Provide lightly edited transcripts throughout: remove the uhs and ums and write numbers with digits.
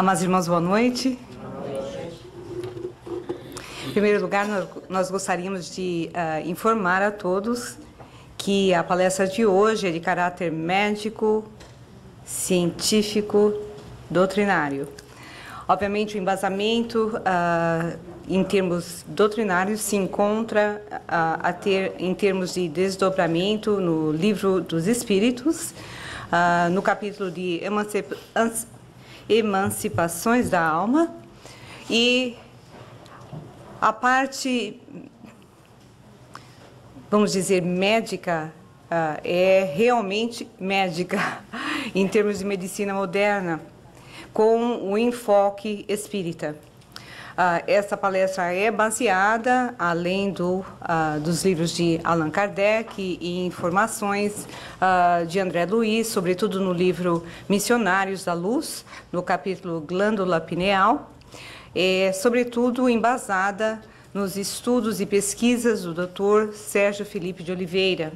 Amados irmãos, boa noite. Em primeiro lugar, nós gostaríamos de informar a todos que a palestra de hoje é de caráter médico, científico, doutrinário. Obviamente, o embasamento em termos doutrinários se encontra em termos de desdobramento no Livro dos Espíritos, no capítulo de Emancipações da Alma, e a parte, vamos dizer, médica, é realmente médica, em termos de medicina moderna, com o enfoque espírita. Essa palestra é baseada, além dos livros de Allan Kardec e informações de André Luiz, sobretudo no livro Missionários da Luz, no capítulo Glândula Pineal, sobretudo embasada nos estudos e pesquisas do Dr. Sérgio Felipe de Oliveira,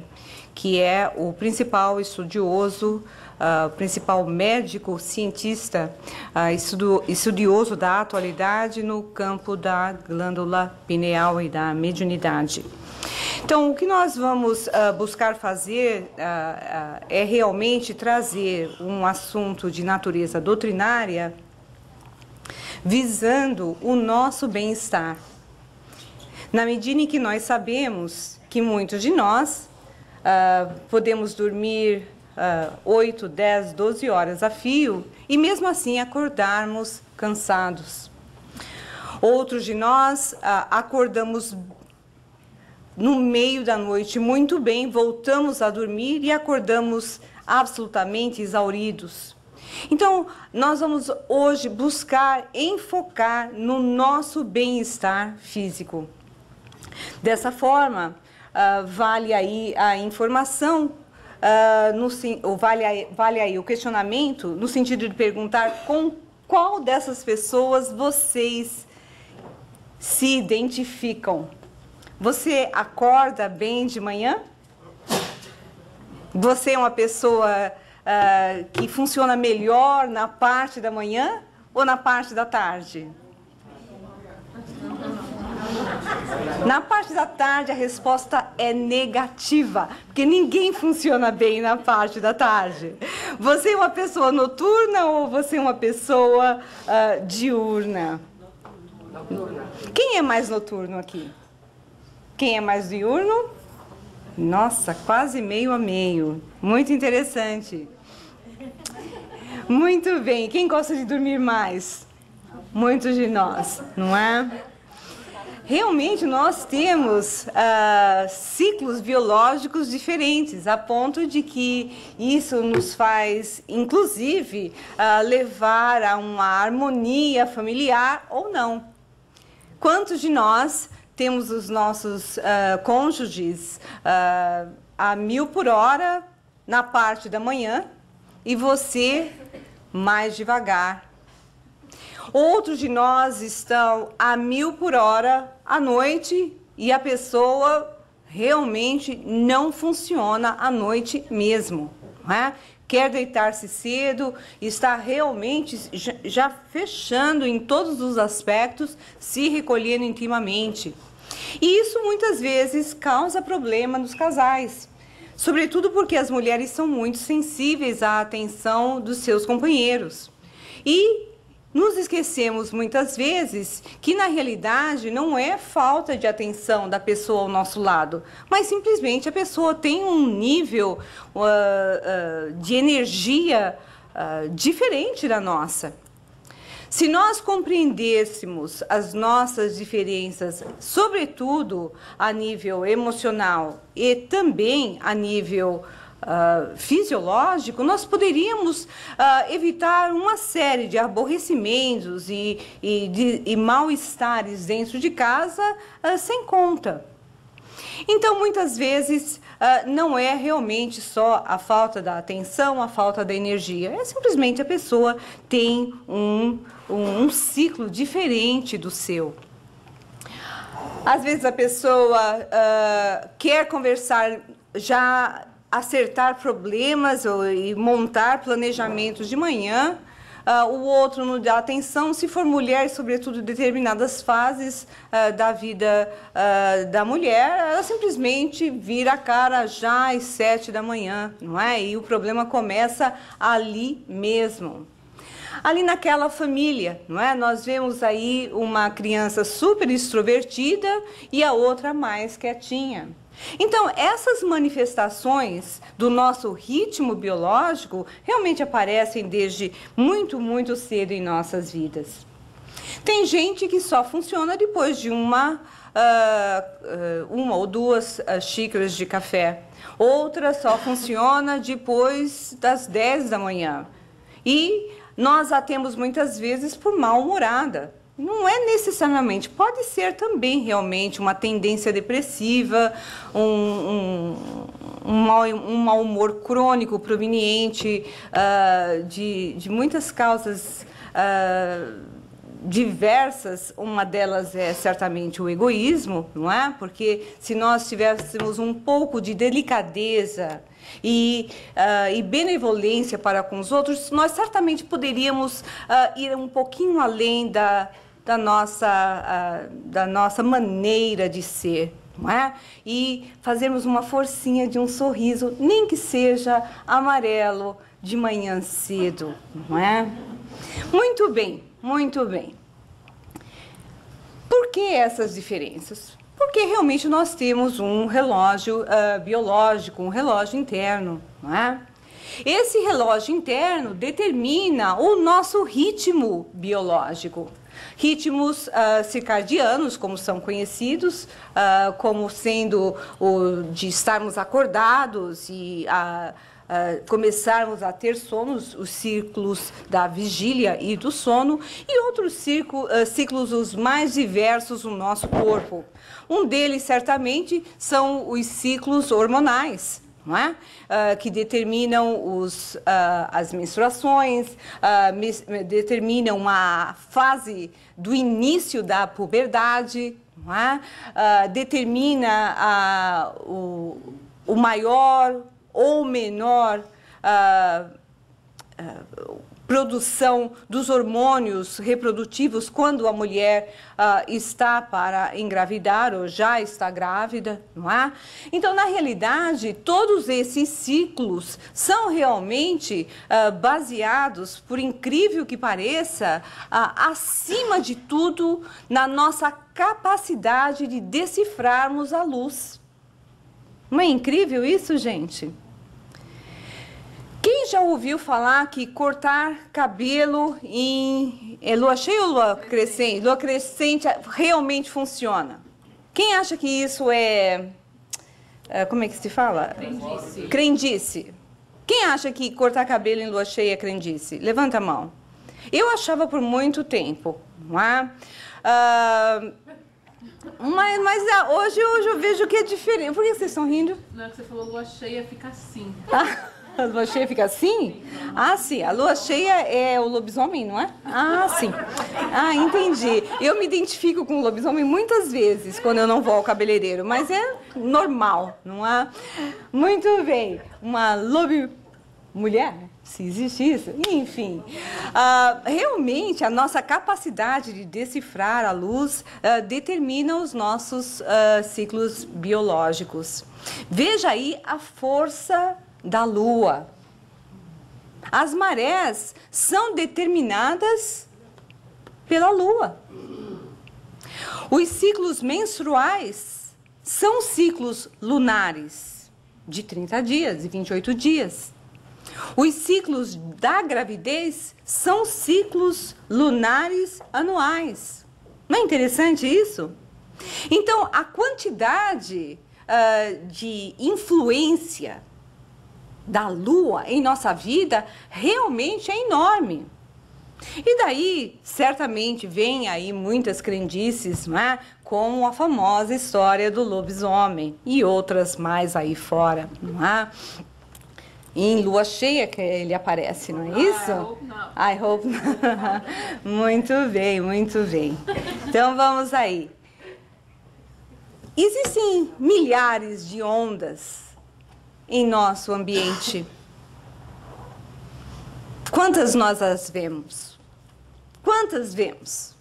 que é o principal estudioso, principal médico, cientista, estudioso da atualidade no campo da glândula pineal e da mediunidade. Então, o que nós vamos buscar fazer é realmente trazer um assunto de natureza doutrinária visando o nosso bem-estar. Na medida em que nós sabemos que muitos de nós podemos dormir 8, 10, 12 horas a fio e mesmo assim acordarmos cansados. Outros de nós acordamos no meio da noite muito bem, voltamos a dormir e acordamos absolutamente exauridos. Então, nós vamos hoje buscar enfocar no nosso bem-estar físico. Dessa forma, vale aí a informação, vale aí o questionamento, no sentido de perguntar com qual dessas pessoas vocês se identificam. Você acorda bem de manhã? Você é uma pessoa que funciona melhor na parte da manhã ou na parte da tarde? Na parte da tarde a resposta é negativa, porque ninguém funciona bem na parte da tarde. Você é uma pessoa noturna ou você é uma pessoa diurna? Quem é mais noturno aqui? Quem é mais diurno? Nossa, quase meio a meio. Muito interessante. Muito bem. Quem gosta de dormir mais? Muitos de nós, não é? Realmente nós temos ciclos biológicos diferentes, a ponto de que isso nos faz, inclusive, levar a uma harmonia familiar ou não. Quantos de nós temos os nossos cônjuges a 1000 por hora na parte da manhã e você mais devagar? Outros de nós estão a 1000 por hora à noite e a pessoa realmente não funciona à noite mesmo, né? Quer deitar-se cedo, está realmente já fechando em todos os aspectos, se recolhendo intimamente. E isso muitas vezes causa problema nos casais, sobretudo porque as mulheres são muito sensíveis à atenção dos seus companheiros. E nos esquecemos muitas vezes que na realidade não é falta de atenção da pessoa ao nosso lado, mas simplesmente a pessoa tem um nível de energia diferente da nossa. Se nós compreendêssemos as nossas diferenças, sobretudo a nível emocional e também a nível fisiológico, nós poderíamos evitar uma série de aborrecimentos e mal-estares dentro de casa sem conta. Então, muitas vezes, não é realmente só a falta da atenção, a falta da energia. É simplesmente a pessoa tem um ciclo diferente do seu. Às vezes, a pessoa quer conversar, já acertar problemas e montar planejamentos de manhã, o outro não dá atenção. Se for mulher, sobretudo em determinadas fases da vida da mulher, ela simplesmente vira a cara já às 7 da manhã, não é? E o problema começa ali mesmo. Ali naquela família, não é? Nós vemos aí uma criança super extrovertida e a outra mais quietinha. Então, essas manifestações do nosso ritmo biológico realmente aparecem desde muito, muito cedo em nossas vidas. Tem gente que só funciona depois de uma ou duas xícaras de café. Outra só funciona depois das 10 da manhã. E nós a temos muitas vezes por mal-humorada. Não é necessariamente, pode ser também realmente uma tendência depressiva, um mau humor crônico proveniente de muitas causas diversas. Uma delas é certamente o egoísmo, não é? Porque se nós tivéssemos um pouco de delicadeza e benevolência para com os outros, nós certamente poderíamos ir um pouquinho além da nossa maneira de ser, não é? E fazermos uma forcinha de um sorriso, nem que seja amarelo, de manhã cedo, não é? Muito bem, muito bem. Por que essas diferenças? Porque realmente nós temos um relógio biológico, um relógio interno, não é? Esse relógio interno determina o nosso ritmo biológico. Ritmos circadianos, como são conhecidos, como sendo o de estarmos acordados e começarmos a ter sonos, os ciclos da vigília e do sono, e outros ciclos os mais diversos no nosso corpo. Um deles, certamente, são os ciclos hormonais, não é? Que determinam as menstruações, determinam a fase do início da puberdade, não é? Determina o maior ou menor produção dos hormônios reprodutivos quando a mulher está para engravidar ou já está grávida, não é? Então, na realidade, todos esses ciclos são realmente baseados, por incrível que pareça, acima de tudo, na nossa capacidade de decifrarmos a luz. Não é incrível isso, gente? Quem já ouviu falar que cortar cabelo em lua cheia ou lua crescente? Lua crescente realmente funciona? Quem acha que isso como é que se fala? Crendice. Crendice. Quem acha que cortar cabelo em lua cheia é crendice? Levanta a mão. Eu achava por muito tempo, não é? Mas hoje eu vejo que é diferente. Por que vocês estão rindo? Não, é que você falou lua cheia fica assim. A lua cheia fica assim? Ah, sim. A lua cheia é o lobisomem, não é? Ah, sim. Ah, entendi. Eu me identifico com o lobisomem muitas vezes quando eu não vou ao cabeleireiro, mas é normal, não é? Muito bem. Uma mulher, se existe isso. Enfim, realmente a nossa capacidade de decifrar a luz determina os nossos ciclos biológicos. Veja aí a força da lua. As marés são determinadas pela lua. Os ciclos menstruais são ciclos lunares de 30 dias e 28 dias. Os ciclos da gravidez são ciclos lunares anuais. Não é interessante isso? Então, a quantidade de influência da Lua em nossa vida realmente é enorme. E daí, certamente, vem aí muitas crendices, não é? Como a famosa história do lobisomem e outras mais aí fora, não é? Em lua cheia que ele aparece, não é isso? I hope not. Muito bem, muito bem. Então, vamos aí. Existem milhares de ondas em nosso ambiente. Quantas nós as vemos? Quantas vemos?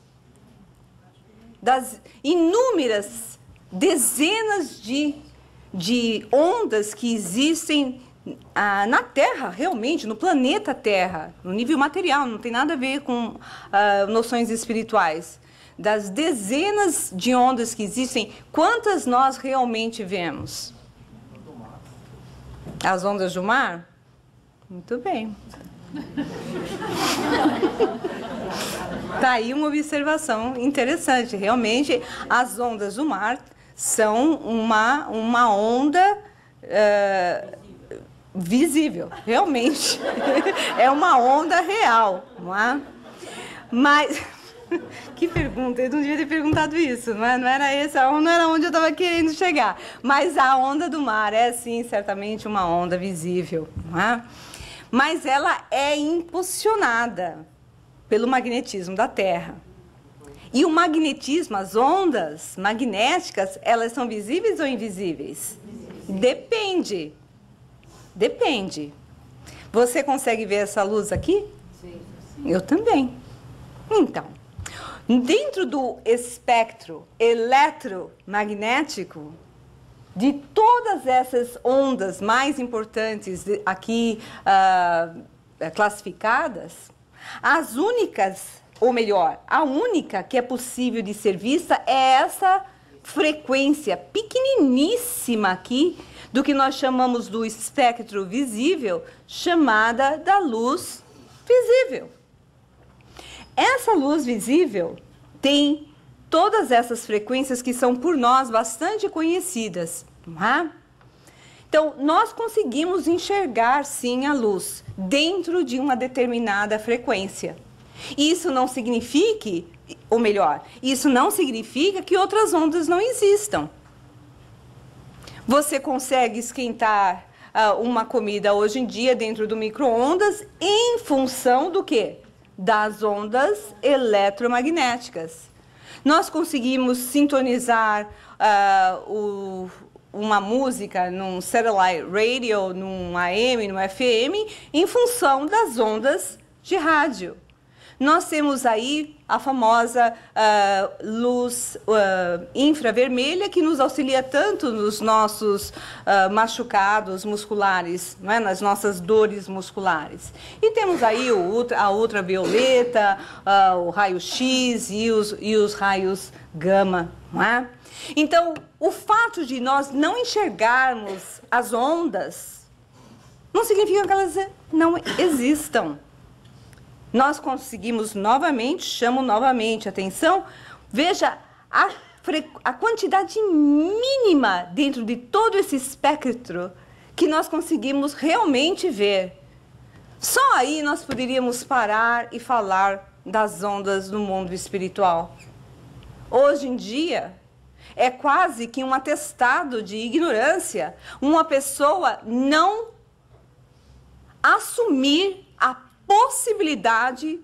Das inúmeras dezenas de ondas que existem na Terra, realmente, no planeta Terra, no nível material, não tem nada a ver com noções espirituais. Das dezenas de ondas que existem, quantas nós realmente vemos? As ondas do mar? Muito bem. Tá aí uma observação interessante. Realmente, as ondas do mar são uma onda visível, realmente. É uma onda real, não é? Mas, que pergunta, eu não devia ter perguntado isso, não é? Não era essa, não era onde eu estava querendo chegar. Mas a onda do mar é, sim, certamente uma onda visível, não é? Mas ela é impulsionada pelo magnetismo da Terra. E o magnetismo, as ondas magnéticas, elas são visíveis ou invisíveis? Depende. Depende. Você consegue ver essa luz aqui? Sim. Eu também. Então, dentro do espectro eletromagnético, de todas essas ondas mais importantes aqui classificadas, as únicas, ou melhor, a única que é possível de ser vista é essa frequência pequeniníssima aqui, do que nós chamamos do espectro visível, chamada da luz visível. Essa luz visível tem todas essas frequências que são por nós bastante conhecidas, não é? Então, nós conseguimos enxergar, sim, a luz dentro de uma determinada frequência. Isso não significa, ou melhor, isso não significa que outras ondas não existam. Você consegue esquentar uma comida hoje em dia dentro do micro-ondas em função do quê? Das ondas eletromagnéticas. Nós conseguimos sintonizar uma música num satellite radio, num AM, num FM, em função das ondas de rádio. Nós temos aí a famosa luz infravermelha, que nos auxilia tanto nos nossos machucados musculares, não é? Nas nossas dores musculares. E temos aí a ultravioleta, o raio-x e os raios gama, não é? Então, o fato de nós não enxergarmos as ondas não significa que elas não existam. Nós conseguimos novamente, chamo novamente a atenção, veja a quantidade mínima dentro de todo esse espectro que nós conseguimos realmente ver. Só aí nós poderíamos parar e falar das ondas no mundo espiritual. Hoje em dia, é quase que um atestado de ignorância uma pessoa não assumir a possibilidade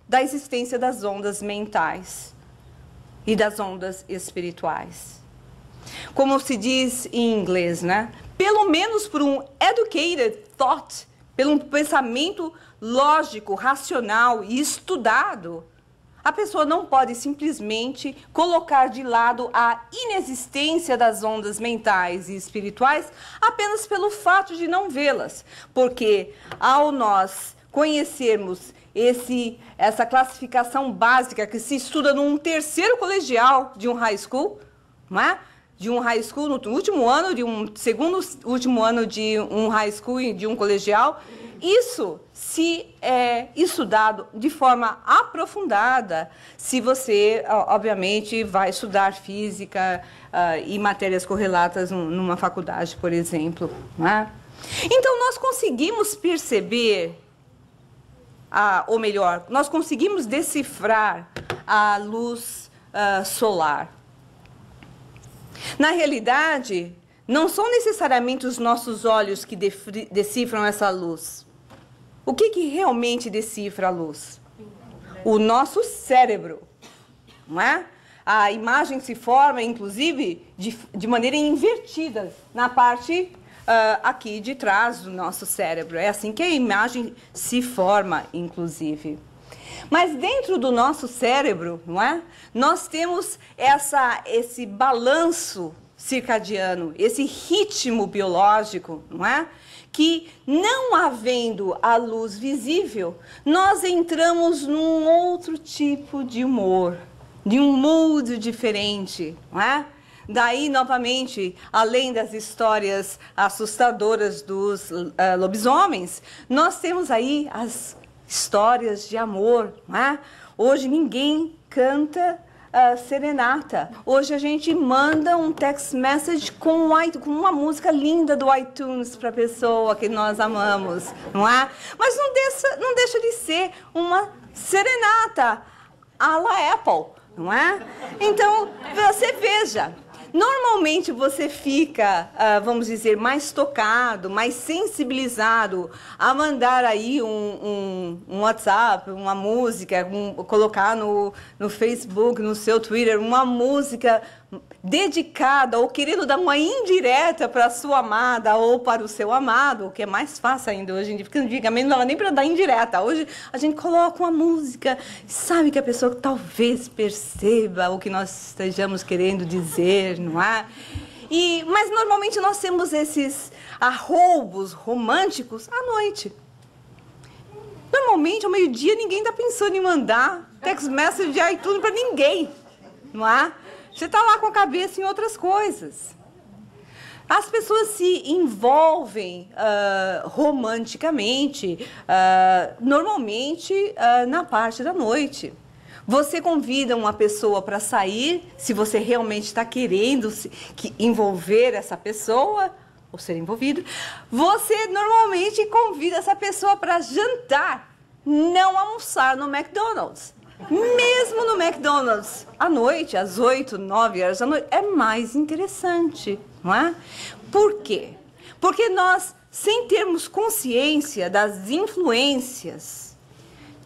da existência das ondas mentais e das ondas espirituais. Como se diz em inglês, né? Pelo menos por um educated thought, pelo um pensamento lógico, racional e estudado, a pessoa não pode simplesmente colocar de lado a inexistência das ondas mentais e espirituais apenas pelo fato de não vê-las, porque ao nós conhecermos essa classificação básica que se estuda num terceiro colegial de um high school, não é? De um high school no último ano, de um segundo último ano de um high school e de um colegial, isso se é estudado de forma aprofundada, se você, obviamente, vai estudar física e matérias correlatas numa faculdade, por exemplo, não é? Então, nós conseguimos perceber ou melhor, nós conseguimos decifrar a luz solar. Na realidade, não são necessariamente os nossos olhos que decifram essa luz. O que realmente decifra a luz? O nosso cérebro, não é? A imagem se forma, inclusive, de maneira invertida na parte aqui de trás do nosso cérebro. É assim que a imagem se forma, inclusive. Mas dentro do nosso cérebro, não é? Nós temos esse balanço circadiano, esse ritmo biológico, não é? Que, não havendo a luz visível, nós entramos num outro tipo de humor, de um mood diferente, não é? Daí, novamente, além das histórias assustadoras dos lobisomens, nós temos aí as histórias de amor, não é? Hoje ninguém canta serenata. Hoje a gente manda um text message com uma música linda do iTunes para a pessoa que nós amamos, não é? Mas não deixa de ser uma serenata à la Apple, não é? Então, você veja. Normalmente você fica, vamos dizer, mais tocado, mais sensibilizado a mandar aí um WhatsApp, uma música, colocar no Facebook, no seu Twitter, uma música dedicada ou querendo dar uma indireta para a sua amada ou para o seu amado, o que é mais fácil ainda hoje em dia, porque antigamente não dava nem para dar indireta. Hoje a gente coloca uma música, sabe que a pessoa talvez perceba o que nós estejamos querendo dizer, não é? Mas normalmente nós temos esses arroubos românticos à noite. Normalmente, ao meio-dia, ninguém está pensando em mandar text message de iTunes para ninguém, não é? Você está lá com a cabeça em outras coisas. As pessoas se envolvem romanticamente, normalmente na parte da noite. Você convida uma pessoa para sair, se você realmente está querendo envolver essa pessoa, ou ser envolvido, você normalmente convida essa pessoa para jantar, não almoçar no McDonald's. Mesmo no McDonald's, à noite, às 8, 9 horas da noite, é mais interessante, não é? Por quê? Porque nós, sem termos consciência das influências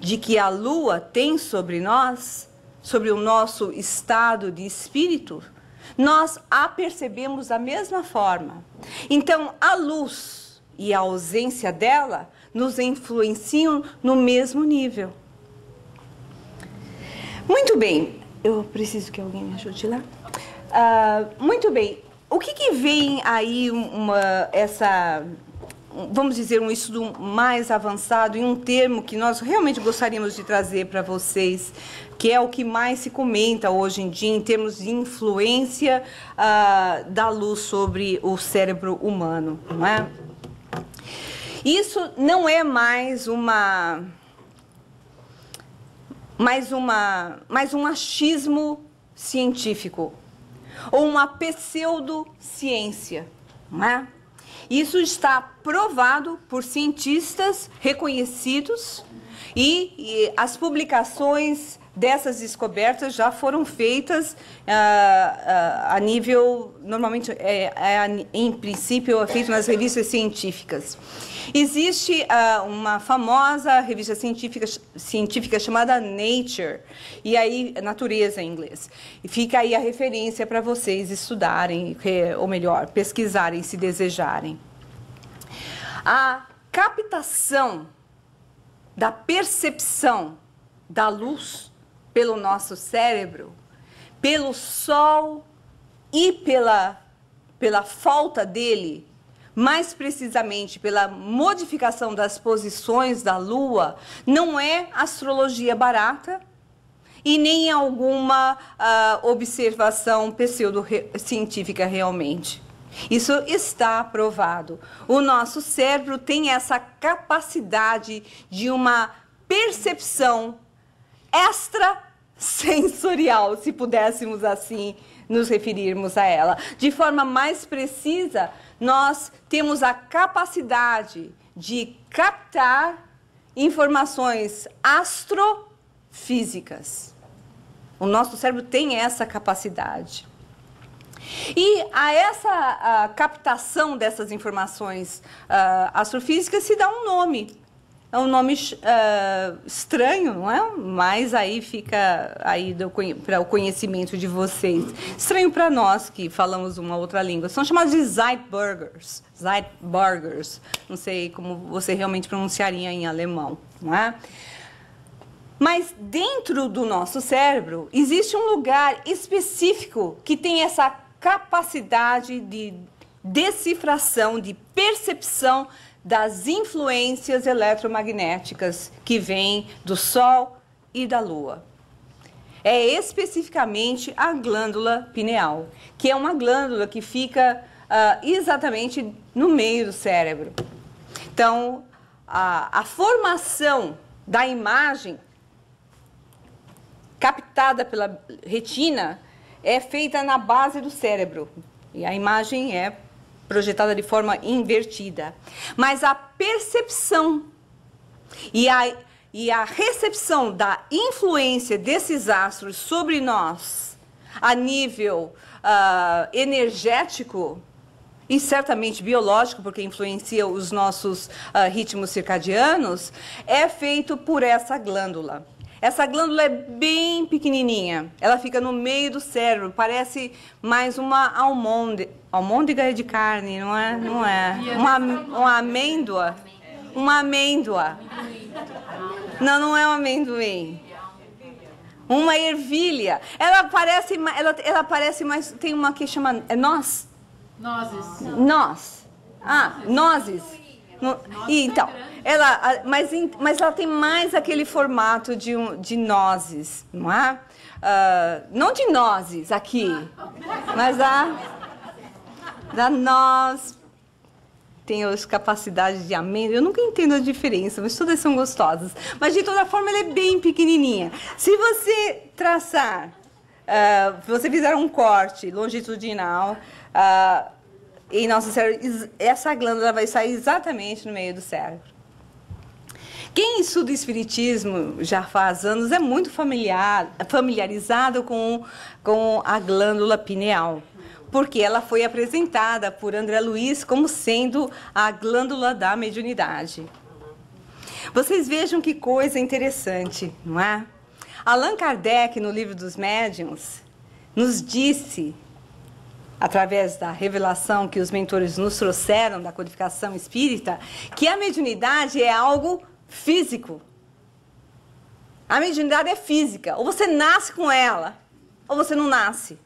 de que a Lua tem sobre nós, sobre o nosso estado de espírito, nós a percebemos da mesma forma. Então, a luz e a ausência dela nos influenciam no mesmo nível. Muito bem, eu preciso que alguém me ajude lá. Muito bem, o que vem aí vamos dizer, um estudo mais avançado em um termo que nós realmente gostaríamos de trazer para vocês, que é o que mais se comenta hoje em dia em termos de influência da luz sobre o cérebro humano, não é? Isso não é mais um achismo científico ou uma pseudociência, não é? Isso está provado por cientistas reconhecidos e as publicações dessas descobertas já foram feitas a nível, normalmente, em princípio, é feito nas revistas científicas. Existe uma famosa revista científica chamada Nature, e aí, Natureza em inglês. E fica aí a referência para vocês estudarem, ou melhor, pesquisarem se desejarem. A captação da percepção da luz pelo nosso cérebro, pelo sol e pela falta dele, mais precisamente pela modificação das posições da Lua, não é astrologia barata e nem alguma observação pseudocientífica realmente. Isso está provado. O nosso cérebro tem essa capacidade de uma percepção extrasensorial, se pudéssemos assim nos referirmos a ela. De forma mais precisa, nós temos a capacidade de captar informações astrofísicas. O nosso cérebro tem essa capacidade. E a essa captação dessas informações astrofísicas se dá um nome. é um nome estranho, não é? Mas aí fica aí para o conhecimento de vocês. Estranho para nós que falamos uma outra língua. São chamados de Zeitburgers. Zeitburgers. Não sei como você realmente pronunciaria em alemão, não é? Mas dentro do nosso cérebro existe um lugar específico que tem essa capacidade de decifração, de percepção das influências eletromagnéticas que vêm do Sol e da Lua. É especificamente a glândula pineal, que é uma glândula que fica exatamente no meio do cérebro. Então, a formação da imagem captada pela retina é feita na base do cérebro. E a imagem é projetada de forma invertida. Mas a percepção e a recepção da influência desses astros sobre nós, a nível energético e certamente biológico, porque influencia os nossos ritmos circadianos, é feito por essa glândula. Essa glândula é bem pequenininha, ela fica no meio do cérebro, parece mais uma almôndega. Almôndega é de carne, não é? Não é. Uma amêndoa. Uma amêndoa. Não, não é um amendoim. Uma ervilha. Ela parece mais... Tem uma que chama... É noz? Nozes. Noz. Ah, nozes. Então, mas ela tem mais aquele formato de nozes, não é? Não de nozes aqui, mas da noz. Tem as capacidades de amêndoa. Eu nunca entendo a diferença, mas todas são gostosas. Mas, de toda forma, ela é bem pequenininha. Se você traçar, se você fizer um corte longitudinal... em nosso cérebro, essa glândula vai sair exatamente no meio do cérebro. Quem estuda espiritismo já faz anos é muito familiarizado com a glândula pineal, porque ela foi apresentada por André Luiz como sendo a glândula da mediunidade. Vocês vejam que coisa interessante, não é? Allan Kardec, no Livro dos Médiuns, nos disse, através da revelação que os mentores nos trouxeram da codificação espírita, que a mediunidade é algo físico. A mediunidade é física. Ou você nasce com ela, ou você não nasce.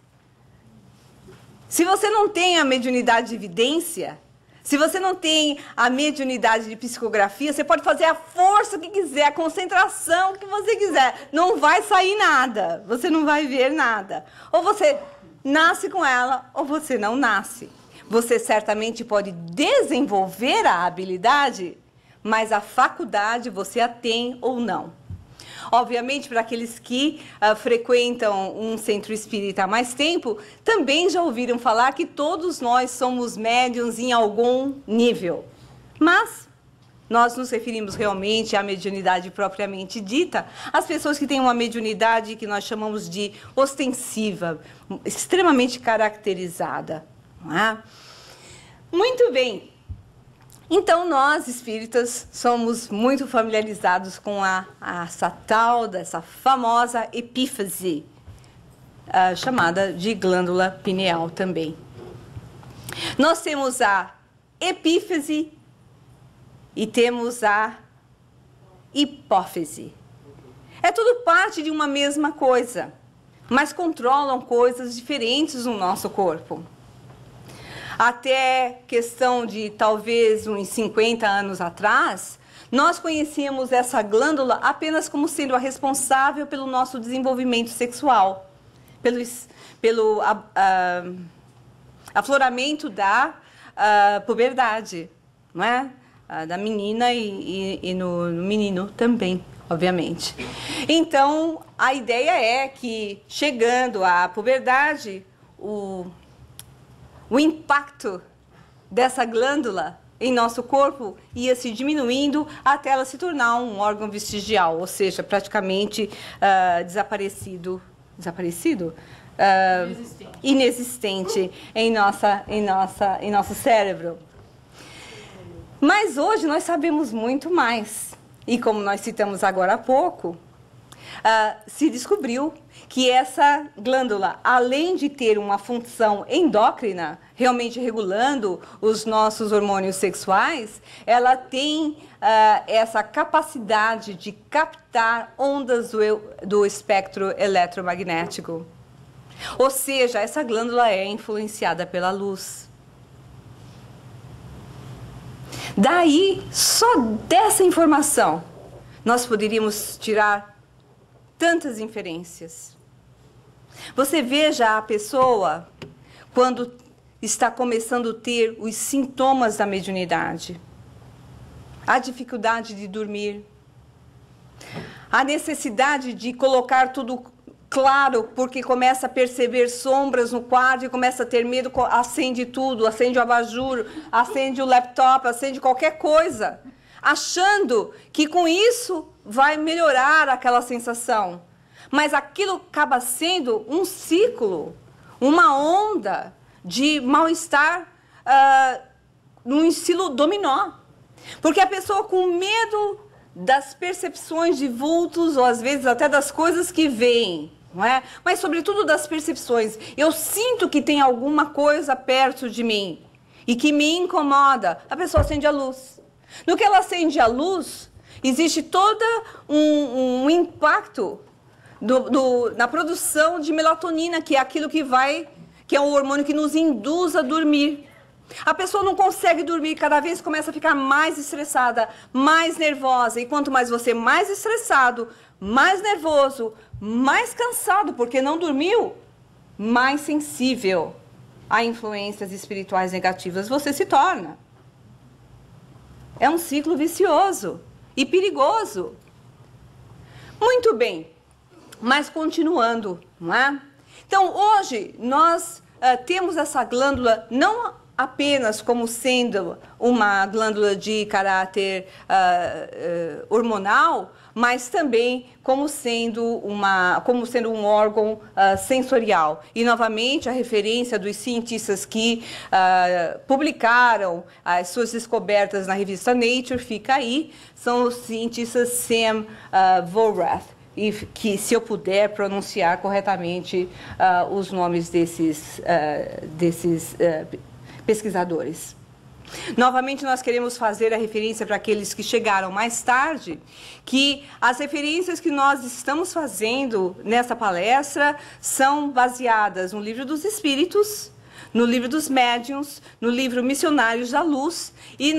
Se você não tem a mediunidade de evidência, se você não tem a mediunidade de psicografia, você pode fazer a força que quiser, a concentração que você quiser. Não vai sair nada. Você não vai ver nada. Ou você nasce com ela, ou você não nasce. Você certamente pode desenvolver a habilidade, mas a faculdade você a tem ou não. Obviamente, para aqueles que frequentam um centro espírita há mais tempo, também já ouviram falar que todos nós somos médiuns em algum nível. Mas nós nos referimos realmente à mediunidade propriamente dita, às pessoas que têm uma mediunidade que nós chamamos de ostensiva, extremamente caracterizada. Não é? Muito bem. Então, nós, espíritas, somos muito familiarizados com essa tal, dessa famosa epífise, chamada de glândula pineal também. Nós temos a epífise e temos a hipófise. É tudo parte de uma mesma coisa, mas controlam coisas diferentes no nosso corpo. Até questão de talvez uns 50 anos atrás, nós conhecíamos essa glândula apenas como sendo a responsável pelo nosso desenvolvimento sexual, pelo afloramento da puberdade, não é? Da menina e no menino também, obviamente. Então, a ideia é que, chegando à puberdade, o impacto dessa glândula em nosso corpo ia se diminuindo até ela se tornar um órgão vestigial, ou seja, praticamente desaparecido, inexistente em nosso cérebro. Mas hoje nós sabemos muito mais. E como nós citamos agora há pouco, se descobriu que essa glândula, além de ter uma função endócrina, realmente regulando os nossos hormônios sexuais, ela tem essa capacidade de captar ondas do espectro eletromagnético. Ou seja, essa glândula é influenciada pela luz. Daí, só dessa informação, nós poderíamos tirar tantas inferências. Você veja a pessoa quando está começando a ter os sintomas da mediunidade. A dificuldade de dormir. A necessidade de colocar tudo claro, porque começa a perceber sombras no quadro e começa a ter medo, acende tudo, acende o abajur, acende o laptop, acende qualquer coisa, achando que com isso vai melhorar aquela sensação. Mas aquilo acaba sendo um ciclo, uma onda de mal-estar num estilo dominó. Porque a pessoa com medo das percepções de vultos, ou às vezes até das coisas que veem, não é? Mas sobretudo das percepções. Eu sinto que tem alguma coisa perto de mim e que me incomoda. A pessoa acende a luz. No que ela acende a luz, existe todo um impacto na produção de melatonina, que é aquilo que é o hormônio que nos induz a dormir. A pessoa não consegue dormir, cada vez começa a ficar mais estressada, mais nervosa. E quanto mais você mais estressado, mais nervoso, mais cansado, porque não dormiu, mais sensível a influências espirituais negativas você se torna. É um ciclo vicioso e perigoso. Muito bem, mas continuando, não é? Então, hoje, nós temos essa glândula não apenas como sendo uma glândula de caráter hormonal, mas também como sendo um órgão sensorial. E, novamente, a referência dos cientistas que publicaram as suas descobertas na revista Nature fica aí, são os cientistas Sam Vorath, e que, se eu puder pronunciar corretamente os nomes desses pesquisadores. Novamente, nós queremos fazer a referência para aqueles que chegaram mais tarde, que as referências que nós estamos fazendo nessa palestra são baseadas no Livro dos Espíritos, no Livro dos Médiuns, no livro Missionários da Luz e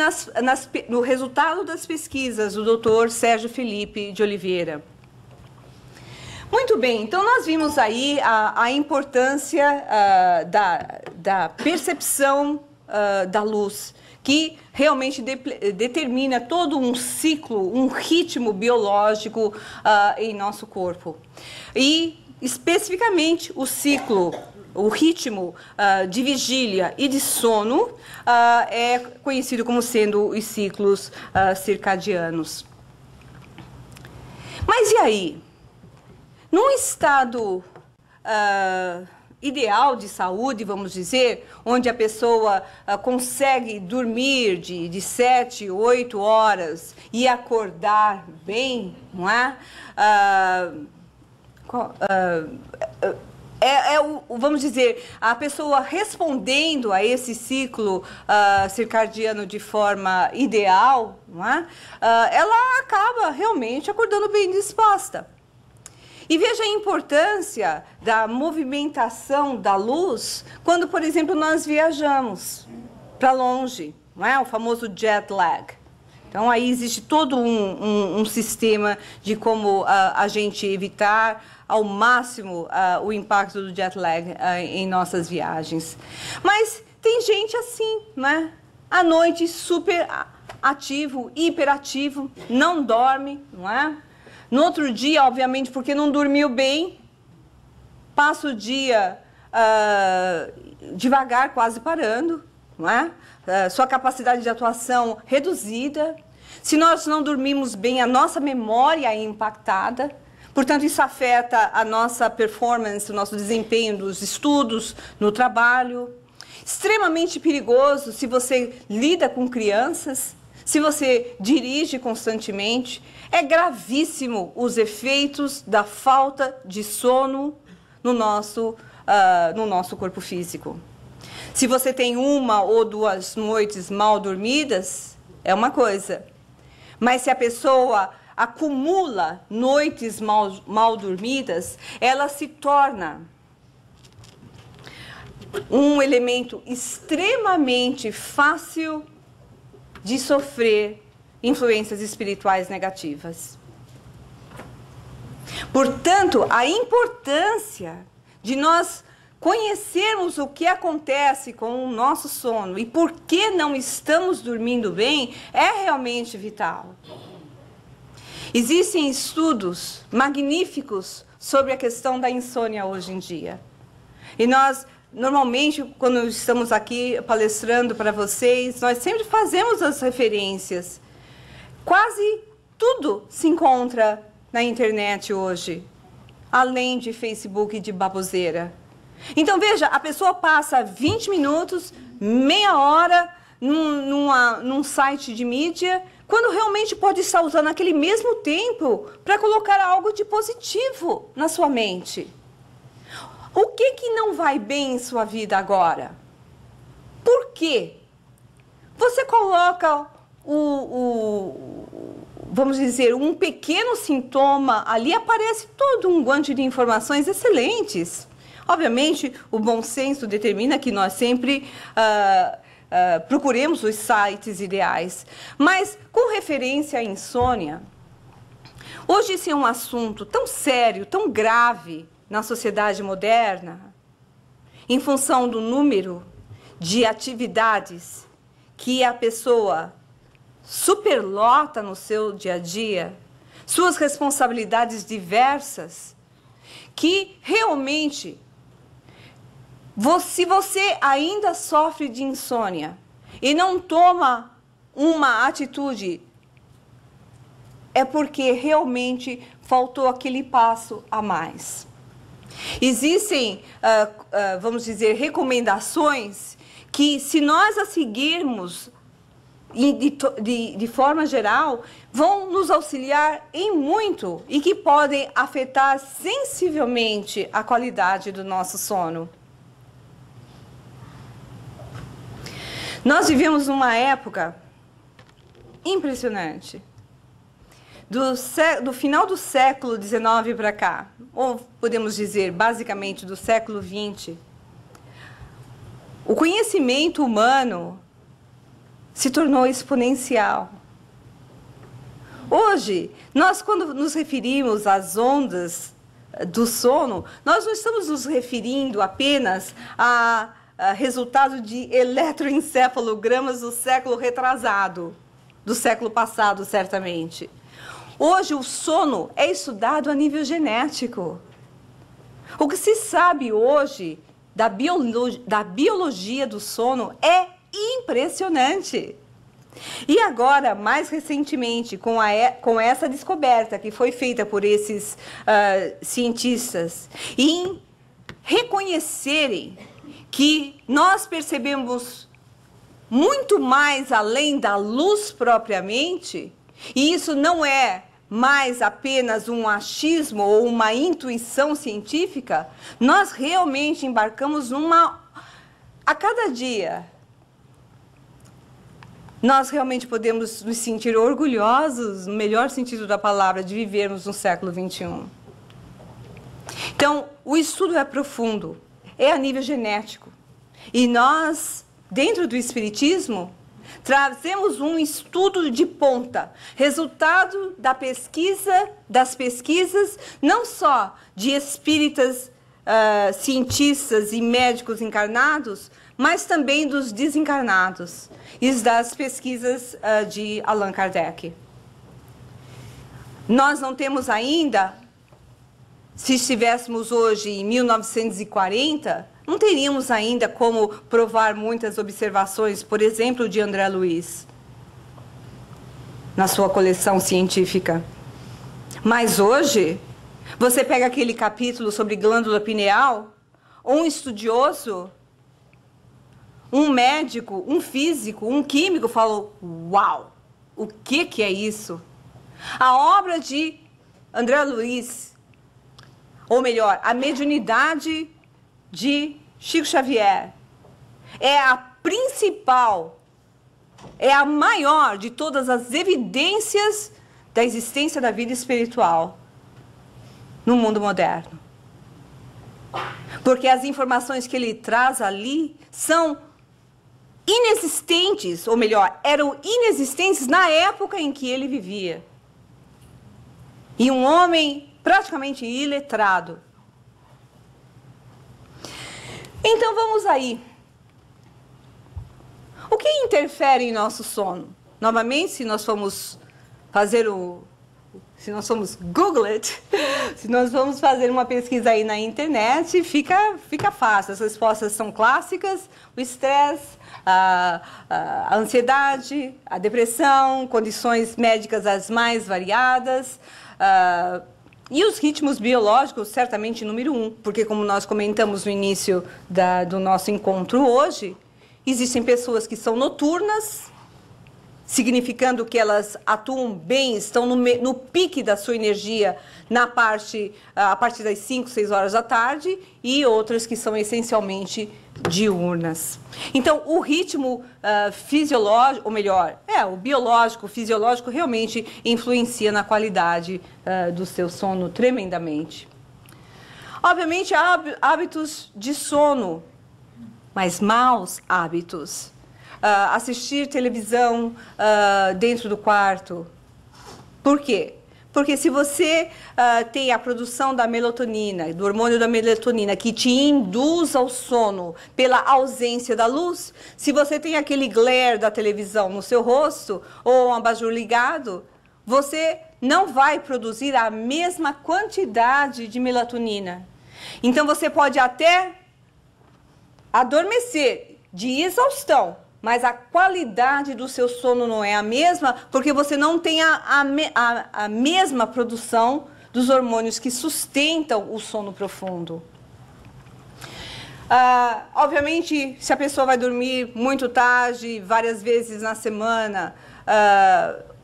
no resultado das pesquisas do Dr. Sérgio Felipe de Oliveira. Muito bem, então nós vimos aí a importância da percepção da luz, que realmente determina todo um ciclo, um ritmo biológico em nosso corpo. E, especificamente, o ritmo de vigília e de sono é conhecido como sendo os ciclos circadianos. Mas e aí? Num estado ideal de saúde, vamos dizer, onde a pessoa consegue dormir de 7, 8 horas e acordar bem, não é? Vamos dizer, a pessoa respondendo a esse ciclo circadiano de forma ideal, não é? Ela acaba realmente acordando bem disposta. E veja a importância da movimentação da luz quando, por exemplo, nós viajamos para longe, não é? O famoso jet lag. Então, aí existe todo um sistema de como a gente evitar ao máximo o impacto do jet lag em nossas viagens. Mas tem gente assim, né? À noite, super ativo, hiperativo, não dorme, não é? No outro dia, obviamente, porque não dormiu bem, passa o dia devagar, quase parando, não é? Sua capacidade de atuação reduzida. Se nós não dormimos bem, a nossa memória é impactada. Portanto, isso afeta a nossa performance, o nosso desempenho dos estudos, no trabalho. Extremamente perigoso se você lida com crianças. se você dirige constantemente, é gravíssimo os efeitos da falta de sono no nosso corpo físico. Se você tem 1 ou 2 noites mal dormidas, é uma coisa. Mas se a pessoa acumula noites mal dormidas, ela se torna um elemento extremamente fácil de sofrer influências espirituais negativas. Portanto, a importância de nós conhecermos o que acontece com o nosso sono e por que não estamos dormindo bem é realmente vital. Existem estudos magníficos sobre a questão da insônia hoje em dia. E nós, normalmente, quando estamos aqui palestrando para vocês, nós sempre fazemos as referências. Quase tudo se encontra na internet hoje, além de Facebook e de baboseira. Então, veja, a pessoa passa 20 minutos, meia hora num site de mídia, quando realmente pode estar usando aquele mesmo tempo para colocar algo de positivo na sua mente. O que não vai bem em sua vida agora? Por quê? Você coloca vamos dizer, um pequeno sintoma, ali aparece todo um guante de informações excelentes. Obviamente, o bom senso determina que nós sempre procuremos os sites ideais. Mas, com referência à insônia, hoje esse é um assunto tão sério, tão grave na sociedade moderna, em função do número de atividades que a pessoa superlota no seu dia a dia, suas responsabilidades diversas, que realmente, se você ainda sofre de insônia e não toma uma atitude, é porque realmente faltou aquele passo a mais. Existem, vamos dizer, recomendações que, se nós a seguirmos de forma geral, vão nos auxiliar em muito e que podem afetar sensivelmente a qualidade do nosso sono. Nós vivemos uma época impressionante. Do final do século XIX para cá, ou podemos dizer, basicamente, do século XX, o conhecimento humano se tornou exponencial. Hoje, nós, quando nos referimos às ondas do sono, nós não estamos nos referindo apenas a resultado de eletroencefalogramas do século retrasado, do século passado, certamente. Hoje, o sono é estudado a nível genético. O que se sabe hoje da biologia do sono é impressionante. E agora, mais recentemente, com essa descoberta que foi feita por esses cientistas, em reconhecerem que nós percebemos muito mais além da luz propriamente, e isso não é mais apenas um achismo ou uma intuição científica, nós realmente embarcamos a cada dia, nós realmente podemos nos sentir orgulhosos, no melhor sentido da palavra, de vivermos no século XXI. Então, o estudo é profundo, é a nível genético. E nós, dentro do Espiritismo, trazemos um estudo de ponta, resultado das pesquisas, não só de espíritas, cientistas e médicos encarnados, mas também dos desencarnados e das pesquisas de Allan Kardec. Nós não temos ainda, se estivéssemos hoje em 1940, não teríamos ainda como provar muitas observações, por exemplo, de André Luiz, na sua coleção científica. Mas hoje, você pega aquele capítulo sobre glândula pineal, um estudioso, um médico, um físico, um químico falou: uau, o que é isso? A obra de André Luiz, ou melhor, a mediunidade de Chico Xavier, é a principal, é a maior de todas as evidências da existência da vida espiritual no mundo moderno. Porque as informações que ele traz ali são inexistentes, ou melhor, eram inexistentes na época em que ele vivia. E um homem praticamente iletrado. Então vamos aí. O que interfere em nosso sono? Novamente, se nós formos Google it, se nós vamos fazer uma pesquisa aí na internet, fica fácil. As respostas são clássicas: o estresse, a ansiedade, a depressão, condições médicas as mais variadas, e os ritmos biológicos, certamente número 1, porque como nós comentamos no início do nosso encontro hoje, existem pessoas que são noturnas, significando que elas atuam bem, estão no pique da sua energia a partir das 5, 6 horas da tarde, e outras que são essencialmente diurnas. Então, o ritmo fisiológico, ou melhor, o biológico, o fisiológico, realmente influencia na qualidade do seu sono tremendamente. Obviamente, há hábitos de sono, mas maus hábitos. Assistir televisão dentro do quarto. Por quê? Porque se você tem a produção da melatonina, do hormônio da melatonina, que te induz ao sono pela ausência da luz, se você tem aquele glare da televisão no seu rosto, ou um abajur ligado, você não vai produzir a mesma quantidade de melatonina. Então você pode até adormecer de exaustão, mas a qualidade do seu sono não é a mesma, porque você não tem a mesma produção dos hormônios que sustentam o sono profundo. Obviamente, se a pessoa vai dormir muito tarde, várias vezes na semana,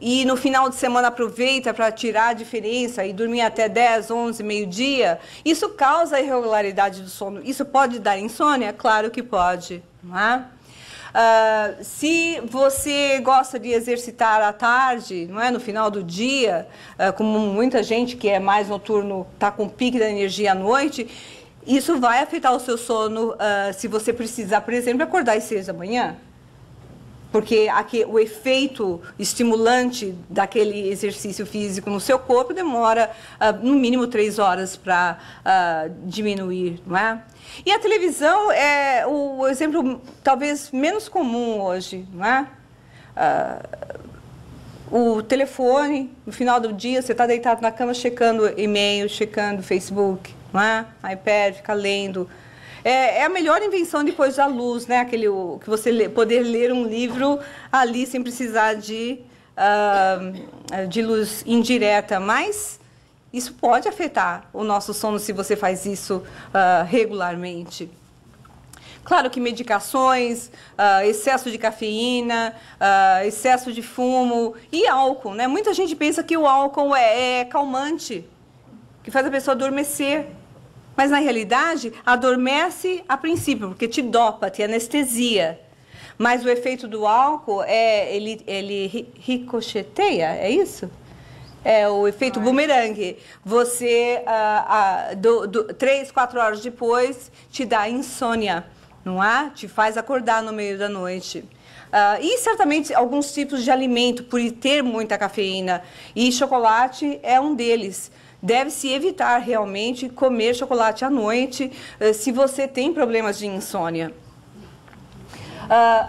e no final de semana aproveita para tirar a diferença e dormir até 10, 11, meio-dia, isso causa irregularidade do sono. Isso pode dar insônia? Claro que pode, não é? Se você gosta de exercitar à tarde, não é, no final do dia, como muita gente que é mais noturno está com pique da energia à noite, isso vai afetar o seu sono se você precisar, por exemplo, acordar às 6 da manhã. Porque o efeito estimulante daquele exercício físico no seu corpo demora no mínimo 3 horas para diminuir, não é? E a televisão é o exemplo talvez menos comum hoje, não é? O telefone, no final do dia, você está deitado na cama checando e-mail, checando Facebook, não é? iPad, fica lendo. É a melhor invenção depois da luz, né? Que você poder ler um livro ali sem precisar de luz indireta, mas isso pode afetar o nosso sono se você faz isso regularmente. Claro que medicações, excesso de cafeína, excesso de fumo e álcool, né? Muita gente pensa que o álcool é calmante, que faz a pessoa adormecer. Mas, na realidade, adormece a princípio, porque te dopa, te anestesia. Mas o efeito do álcool, ele ricocheteia, é isso? É o efeito bumerangue. Você, 3, 4 horas depois, te dá insônia, não é? Te faz acordar no meio da noite. E, certamente, alguns tipos de alimento, por ter muita cafeína. E chocolate é um deles. Deve-se evitar realmente comer chocolate à noite se você tem problemas de insônia.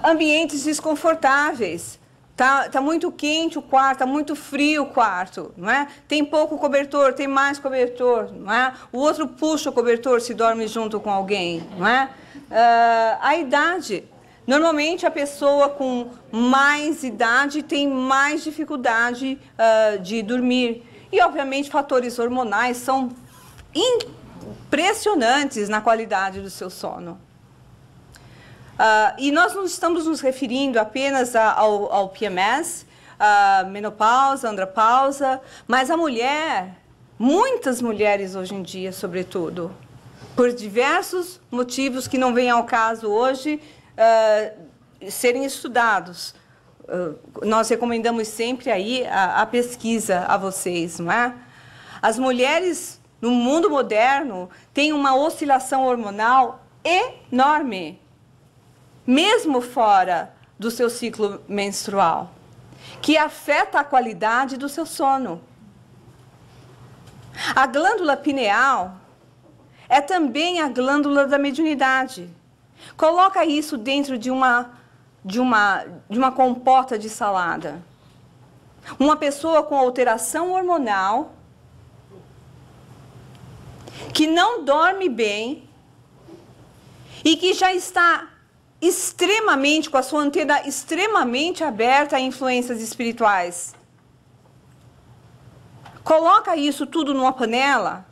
Ambientes desconfortáveis. Tá muito quente o quarto, está muito frio o quarto, não é? Tem pouco cobertor, tem mais cobertor, não é? O outro puxa o cobertor se dorme junto com alguém, não é? A idade. Normalmente, a pessoa com mais idade tem mais dificuldade de dormir. E, obviamente, fatores hormonais são impressionantes na qualidade do seu sono. E nós não estamos nos referindo apenas ao PMS, menopausa, andropausa, mas a mulher, muitas mulheres hoje em dia, sobretudo, por diversos motivos que não vêm ao caso hoje serem estudados. Nós recomendamos sempre aí a pesquisa a vocês, não é? As mulheres no mundo moderno têm uma oscilação hormonal enorme, mesmo fora do seu ciclo menstrual, que afeta a qualidade do seu sono. A glândula pineal é também a glândula da mediunidade. Coloca isso dentro de uma compota de salada. Uma pessoa com alteração hormonal, que não dorme bem e que já está extremamente, com a sua antena extremamente aberta a influências espirituais. Coloca isso tudo numa panela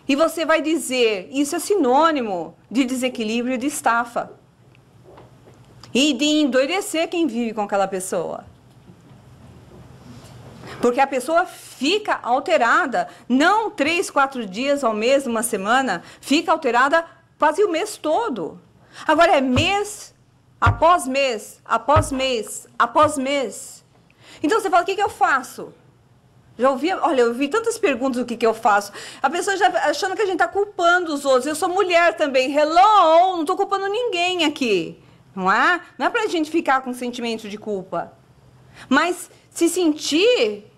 e você vai dizer, isso é sinônimo de desequilíbrio e de estafa. E de endoidecer quem vive com aquela pessoa. Porque a pessoa fica alterada, não 3, 4 dias ao mês, uma semana, fica alterada quase o mês todo. Agora é mês, após mês, após mês, após mês. Então você fala, o que eu faço? Já ouvi, olha, eu ouvi tantas perguntas do que eu faço. A pessoa já achando que a gente está culpando os outros. Eu sou mulher também. Hello, não estou culpando ninguém aqui. Não é? Não é para a gente ficar com sentimento de culpa. Mas se sentir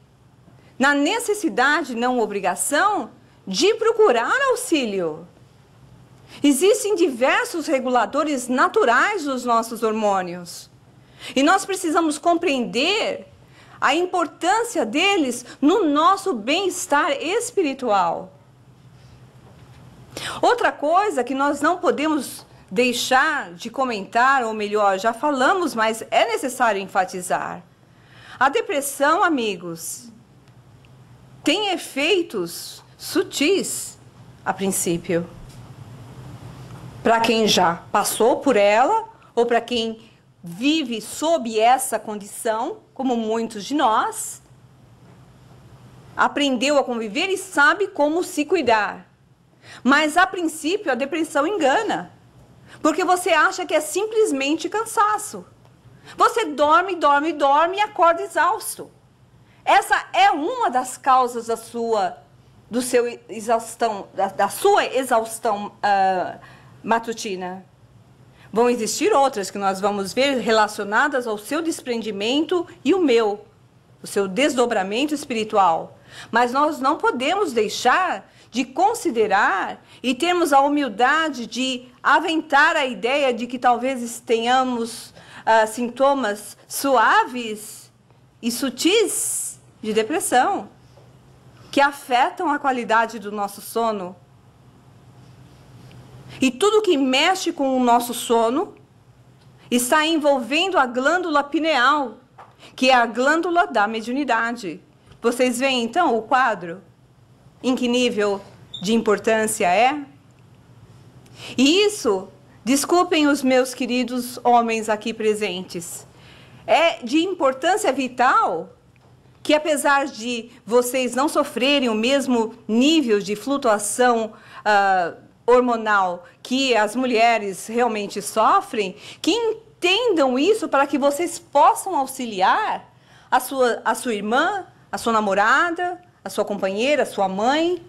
na necessidade, não obrigação, de procurar auxílio. Existem diversos reguladores naturais dos nossos hormônios. E nós precisamos compreender a importância deles no nosso bem-estar espiritual. Outra coisa que nós não podemos deixar de comentar, ou melhor, já falamos, mas é necessário enfatizar. A depressão, amigos, tem efeitos sutis, a princípio. Para quem já passou por ela, ou para quem vive sob essa condição, como muitos de nós, aprendeu a conviver e sabe como se cuidar. Mas, a princípio, a depressão engana. Porque você acha que é simplesmente cansaço. Você dorme, dorme, dorme e acorda exausto. Essa é uma das causas da sua exaustão matutina. Vão existir outras que nós vamos ver relacionadas ao seu desprendimento e o seu desdobramento espiritual. Mas nós não podemos deixar de considerar e termos a humildade de aventar a ideia de que talvez tenhamos sintomas suaves e sutis de depressão, que afetam a qualidade do nosso sono. E tudo que mexe com o nosso sono está envolvendo a glândula pineal, que é a glândula da mediunidade. Vocês veem, então, o quadro? Em que nível de importância é? E isso, desculpem os meus queridos homens aqui presentes, é de importância vital que, apesar de vocês não sofrerem o mesmo nível de flutuação hormonal que as mulheres realmente sofrem, que entendam isso para que vocês possam auxiliar a sua irmã, a sua namorada, a sua companheira, a sua mãe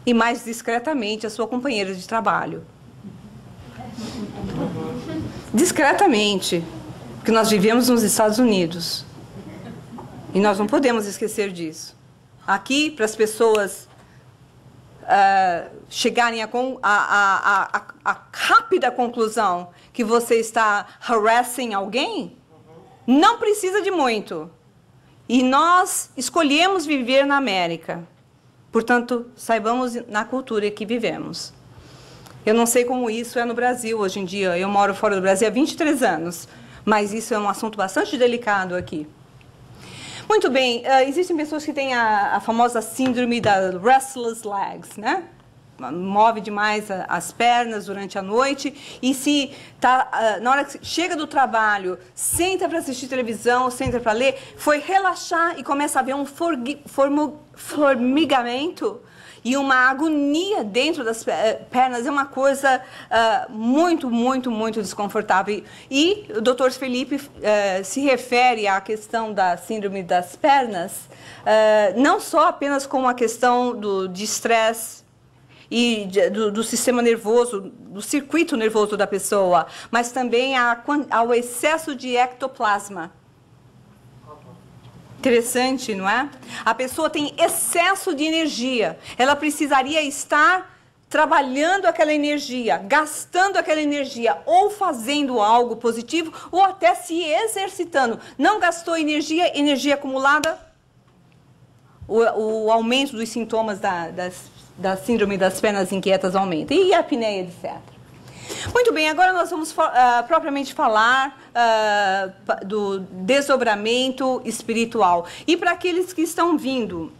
e, mais discretamente, a sua companheira de trabalho. Discretamente, porque nós vivemos nos Estados Unidos e nós não podemos esquecer disso. Aqui, para as pessoas chegarem a rápida conclusão que você está harassing alguém, não precisa de muito. E nós escolhemos viver na América. Portanto, saibamos na cultura que vivemos. Eu não sei como isso é no Brasil hoje em dia. Eu moro fora do Brasil há 23 anos. Mas isso é um assunto bastante delicado aqui. Muito bem, existem pessoas que têm a famosa síndrome da restless legs, né? move demais as pernas durante a noite, e se tá, na hora que chega do trabalho, senta para assistir televisão, senta para ler, foi relaxar e começa a ver um formigamento e uma agonia dentro das pernas, é uma coisa muito, muito, muito desconfortável. E o Dr. Felipe se refere à questão da síndrome das pernas, não só apenas como a questão de estresse e do sistema nervoso, do circuito nervoso da pessoa, mas também ao excesso de ectoplasma. Interessante, não é? A pessoa tem excesso de energia. Ela precisaria estar trabalhando aquela energia, gastando aquela energia, ou fazendo algo positivo, ou até se exercitando. Não gastou energia, energia acumulada, o aumento dos sintomas da síndrome das pernas inquietas aumenta. E a apneia, etc. Muito bem, agora nós vamos propriamente falar do desdobramento espiritual. E para aqueles que estão vindo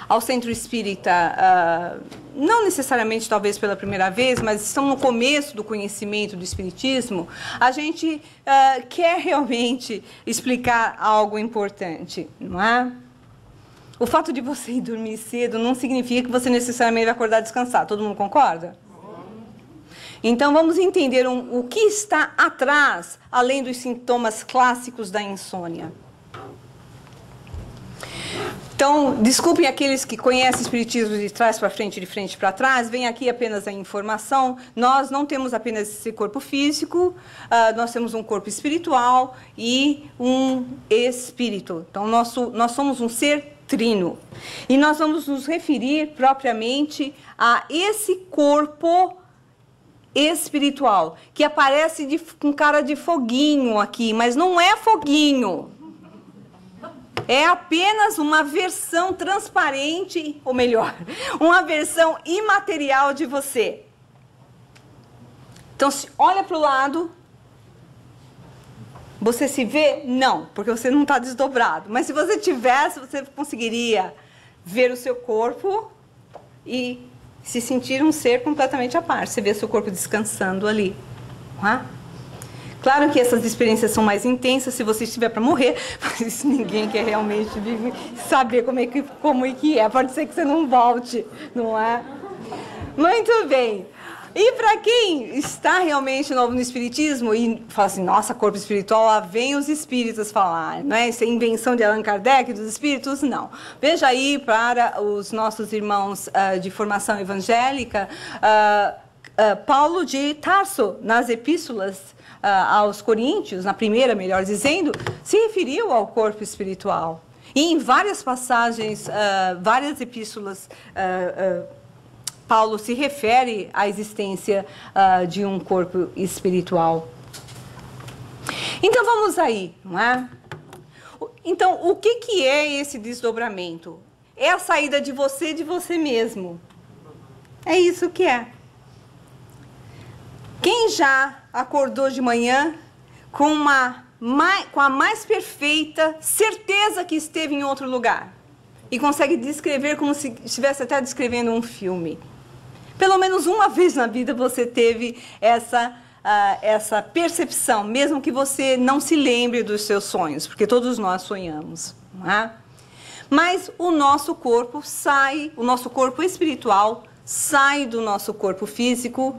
ao Centro Espírita, não necessariamente talvez pela primeira vez, mas estão no começo do conhecimento do Espiritismo, a gente quer realmente explicar algo importante, não é? O fato de você ir dormir cedo não significa que você necessariamente vai acordar descansado. Todo mundo concorda? Então, vamos entender o que está atrás, além dos sintomas clássicos da insônia. Então, desculpem aqueles que conhecem o Espiritismo de trás para frente, de frente para trás, vem aqui apenas a informação. Nós não temos apenas esse corpo físico, nós temos um corpo espiritual e um espírito. Então, nós somos um ser trino. E nós vamos nos referir propriamente a esse corpo espiritual, que aparece com cara de foguinho aqui, mas não é foguinho. É apenas uma versão transparente, ou melhor, uma versão imaterial de você. Então, se olha para o lado, você se vê? Não, porque você não está desdobrado. Mas se você tivesse, você conseguiria ver o seu corpo e se sentir um ser completamente à parte. Você vê seu corpo descansando ali. Não é? Claro que essas experiências são mais intensas se você estiver para morrer, mas ninguém quer realmente saber como é que é. Pode ser que você não volte, não é? Muito bem. E para quem está realmente novo no Espiritismo e fala assim, nossa, corpo espiritual, lá vem os espíritas falar, não é? Isso é invenção de Allan Kardec, dos espíritos? Não. Veja aí para os nossos irmãos de formação evangélica, Paulo de Tarso, nas epístolas aos Coríntios, na primeira, melhor dizendo, se referiu ao corpo espiritual. E em várias passagens, várias epístolas, Paulo se refere à existência de um corpo espiritual. Então, vamos aí, não é? Então, o que é esse desdobramento? É a saída de você mesmo. É isso que é. Quem já acordou de manhã com a mais perfeita certeza que esteve em outro lugar e consegue descrever como se estivesse até descrevendo um filme? Pelo menos uma vez na vida você teve essa percepção, mesmo que você não se lembre dos seus sonhos, porque todos nós sonhamos, não é? Mas o nosso corpo o nosso corpo espiritual sai do nosso corpo físico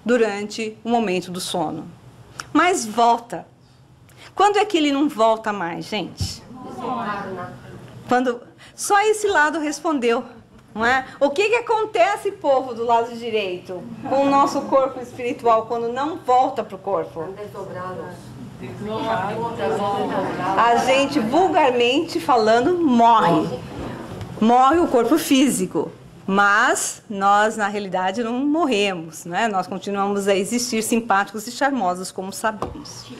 durante o momento do sono. Mas volta. Quando é que ele não volta mais, gente? Quando só esse lado respondeu. Não é? O que acontece, povo, do lado direito, com o nosso corpo espiritual, quando não volta para o corpo? A gente, vulgarmente falando, morre. Morre o corpo físico. Mas nós, na realidade, não morremos. Não é? Nós continuamos a existir simpáticos e charmosos, como sabemos.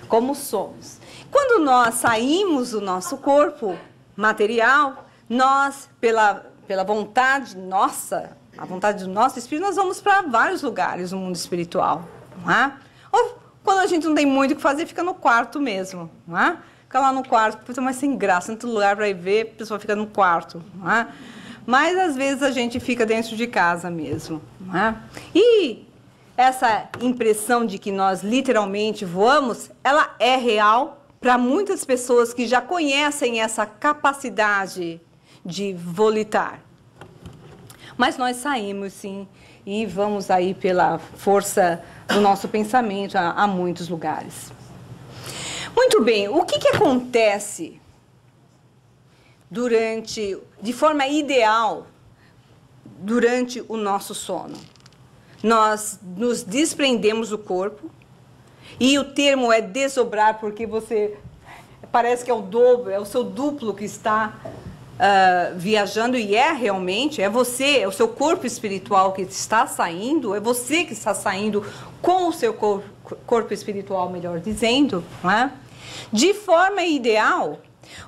Como somos. Quando nós saímos do nosso corpo material, nós, pela vontade nossa, a vontade do nosso espírito, nós vamos para vários lugares no mundo espiritual, não é? Ou quando a gente não tem muito o que fazer, fica no quarto mesmo, não é? Fica lá no quarto, mas sem graça, não tem lugar para ir ver, a pessoa fica no quarto, não é? mas às vezes a gente fica dentro de casa mesmo, não é? E essa impressão de que nós literalmente voamos, ela é real para muitas pessoas que já conhecem essa capacidade de volitar. Mas nós saímos, sim, e vamos aí pela força do nosso pensamento a muitos lugares. Muito bem, o que acontece de forma ideal, durante o nosso sono? Nós nos desprendemos do corpo, e o termo é desdobrar, porque você parece que é o dobro, é o seu duplo que está viajando, e realmente, é você, é o seu corpo espiritual que está saindo, é você que está saindo com o seu corpo espiritual, melhor dizendo, não é? De forma ideal,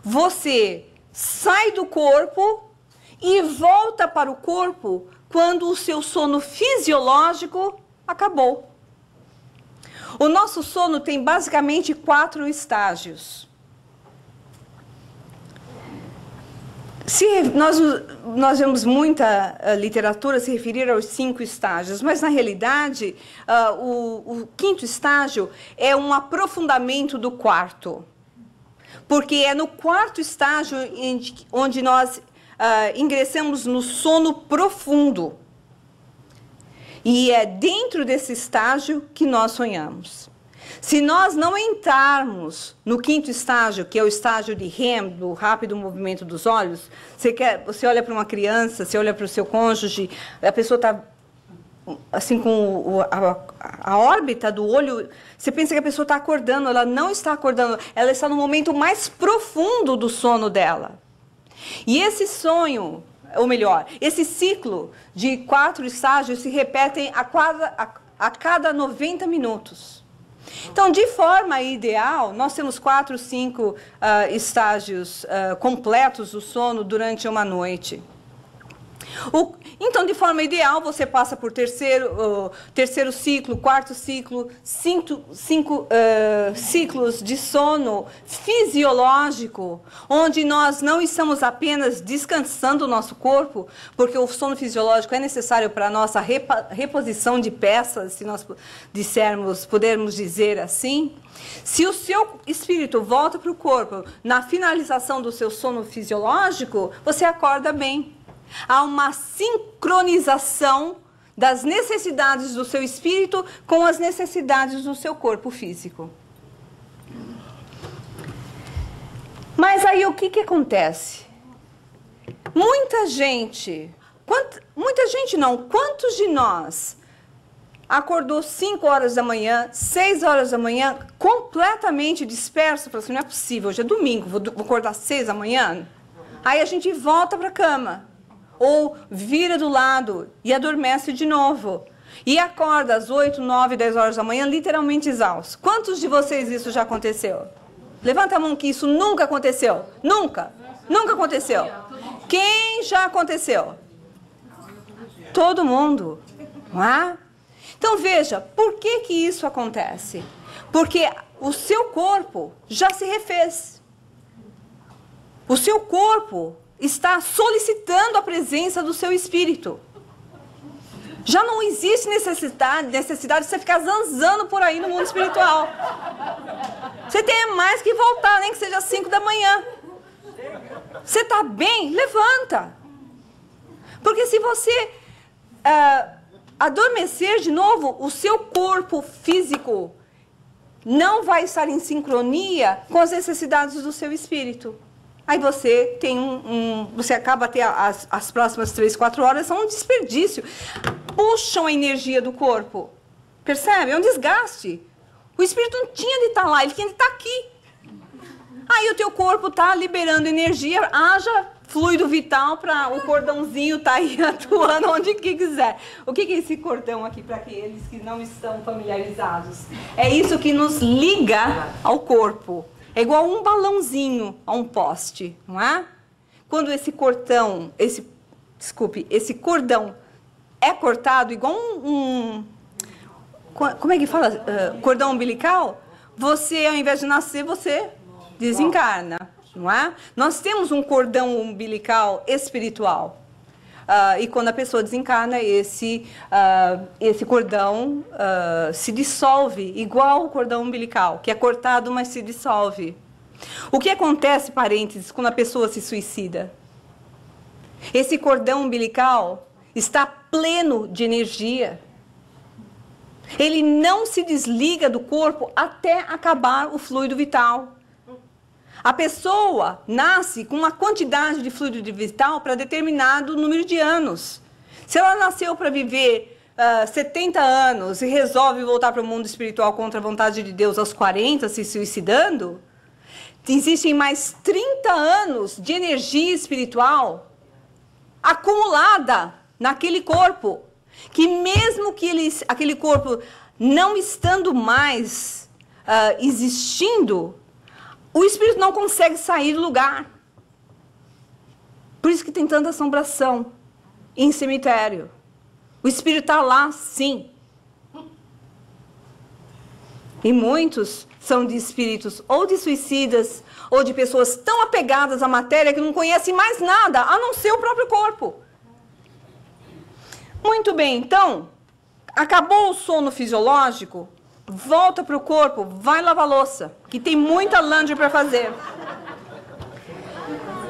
você sai do corpo e volta para o corpo quando o seu sono fisiológico acabou. O nosso sono tem basicamente 4 estágios. Nós vemos muita literatura se referir aos 5 estágios, mas, na realidade, o 5º estágio é um aprofundamento do 4º. Porque é no 4º estágio onde nós ingressamos no sono profundo. E é dentro desse estágio que nós sonhamos. Se nós não entrarmos no 5º estágio, que é o estágio de REM, do rápido movimento dos olhos, você olha para uma criança, você olha para o seu cônjuge, a pessoa está assim com a órbita do olho, você pensa que a pessoa está acordando, ela não está acordando, ela está no momento mais profundo do sono dela. E esse sonho, ou melhor, esse ciclo de 4 estágios se repetem a cada 90 minutos. Então, de forma ideal, nós temos 4, 5 estágios completos do sono durante uma noite. Então, de forma ideal, você passa por terceiro ciclo, 4º ciclo, 5 ciclos de sono fisiológico, onde nós não estamos apenas descansando o nosso corpo, porque o sono fisiológico é necessário para a nossa reposição de peças, se nós pudermos dizer assim. Se o seu espírito volta para o corpo na finalização do seu sono fisiológico, você acorda bem. Há uma sincronização das necessidades do seu espírito com as necessidades do seu corpo físico. Mas aí o que acontece? Quantos de nós acordou 5 horas da manhã, 6 horas da manhã, completamente disperso? Falou assim, não é possível, hoje é domingo, vou acordar 6 da manhã? Aí a gente volta para a cama. Ou vira do lado e adormece de novo. E acorda às 8, 9, 10 horas da manhã, literalmente exausto. Quantos de vocês isso já aconteceu? Levanta a mão que isso nunca aconteceu. Nunca. Nunca aconteceu. Quem já aconteceu? Todo mundo. Não é? Então, veja, por que isso acontece? Porque o seu corpo já se refez. O seu corpo está solicitando a presença do seu espírito. Já não existe necessidade de você ficar zanzando por aí no mundo espiritual. Você tem mais que voltar, nem que seja às 5 da manhã. Você está bem? Levanta. Porque se você adormecer de novo, o seu corpo físico não vai estar em sincronia com as necessidades do seu espírito. Aí você tem você acaba ter as próximas 3, 4 horas são um desperdício. Puxam a energia do corpo. Percebe? É um desgaste. O espírito não tinha de estar lá, ele tinha de estar aqui. Aí o teu corpo está liberando energia, haja fluido vital para o cordãozinho estar aí atuando onde quiser. O que é esse cordão aqui para aqueles que não estão familiarizados? É isso que nos liga ao corpo. É igual um balãozinho a um poste, não é? Quando esse cordão é cortado, igual como é que fala? Cordão umbilical, você, ao invés de nascer, você desencarna, não é? Nós temos um cordão umbilical espiritual. e quando a pessoa desencarna, esse cordão se dissolve, igual o cordão umbilical, que é cortado, mas se dissolve. O que acontece, parênteses, quando a pessoa se suicida? Esse cordão umbilical está pleno de energia. Ele não se desliga do corpo até acabar o fluido vital. A pessoa nasce com uma quantidade de fluido vital para determinado número de anos. Se ela nasceu para viver 70 anos e resolve voltar para o mundo espiritual contra a vontade de Deus aos 40, se suicidando, existem mais 30 anos de energia espiritual acumulada naquele corpo, que mesmo que aquele corpo não estando mais existindo, o espírito não consegue sair do lugar. Por isso que tem tanta assombração em cemitério. O espírito está lá, sim. E muitos são de espíritos ou de suicidas, ou de pessoas tão apegadas à matéria que não conhecem mais nada, a não ser o próprio corpo. Muito bem, então, acabou o sono fisiológico, volta para o corpo, vai lavar louça, que tem muita laundry para fazer.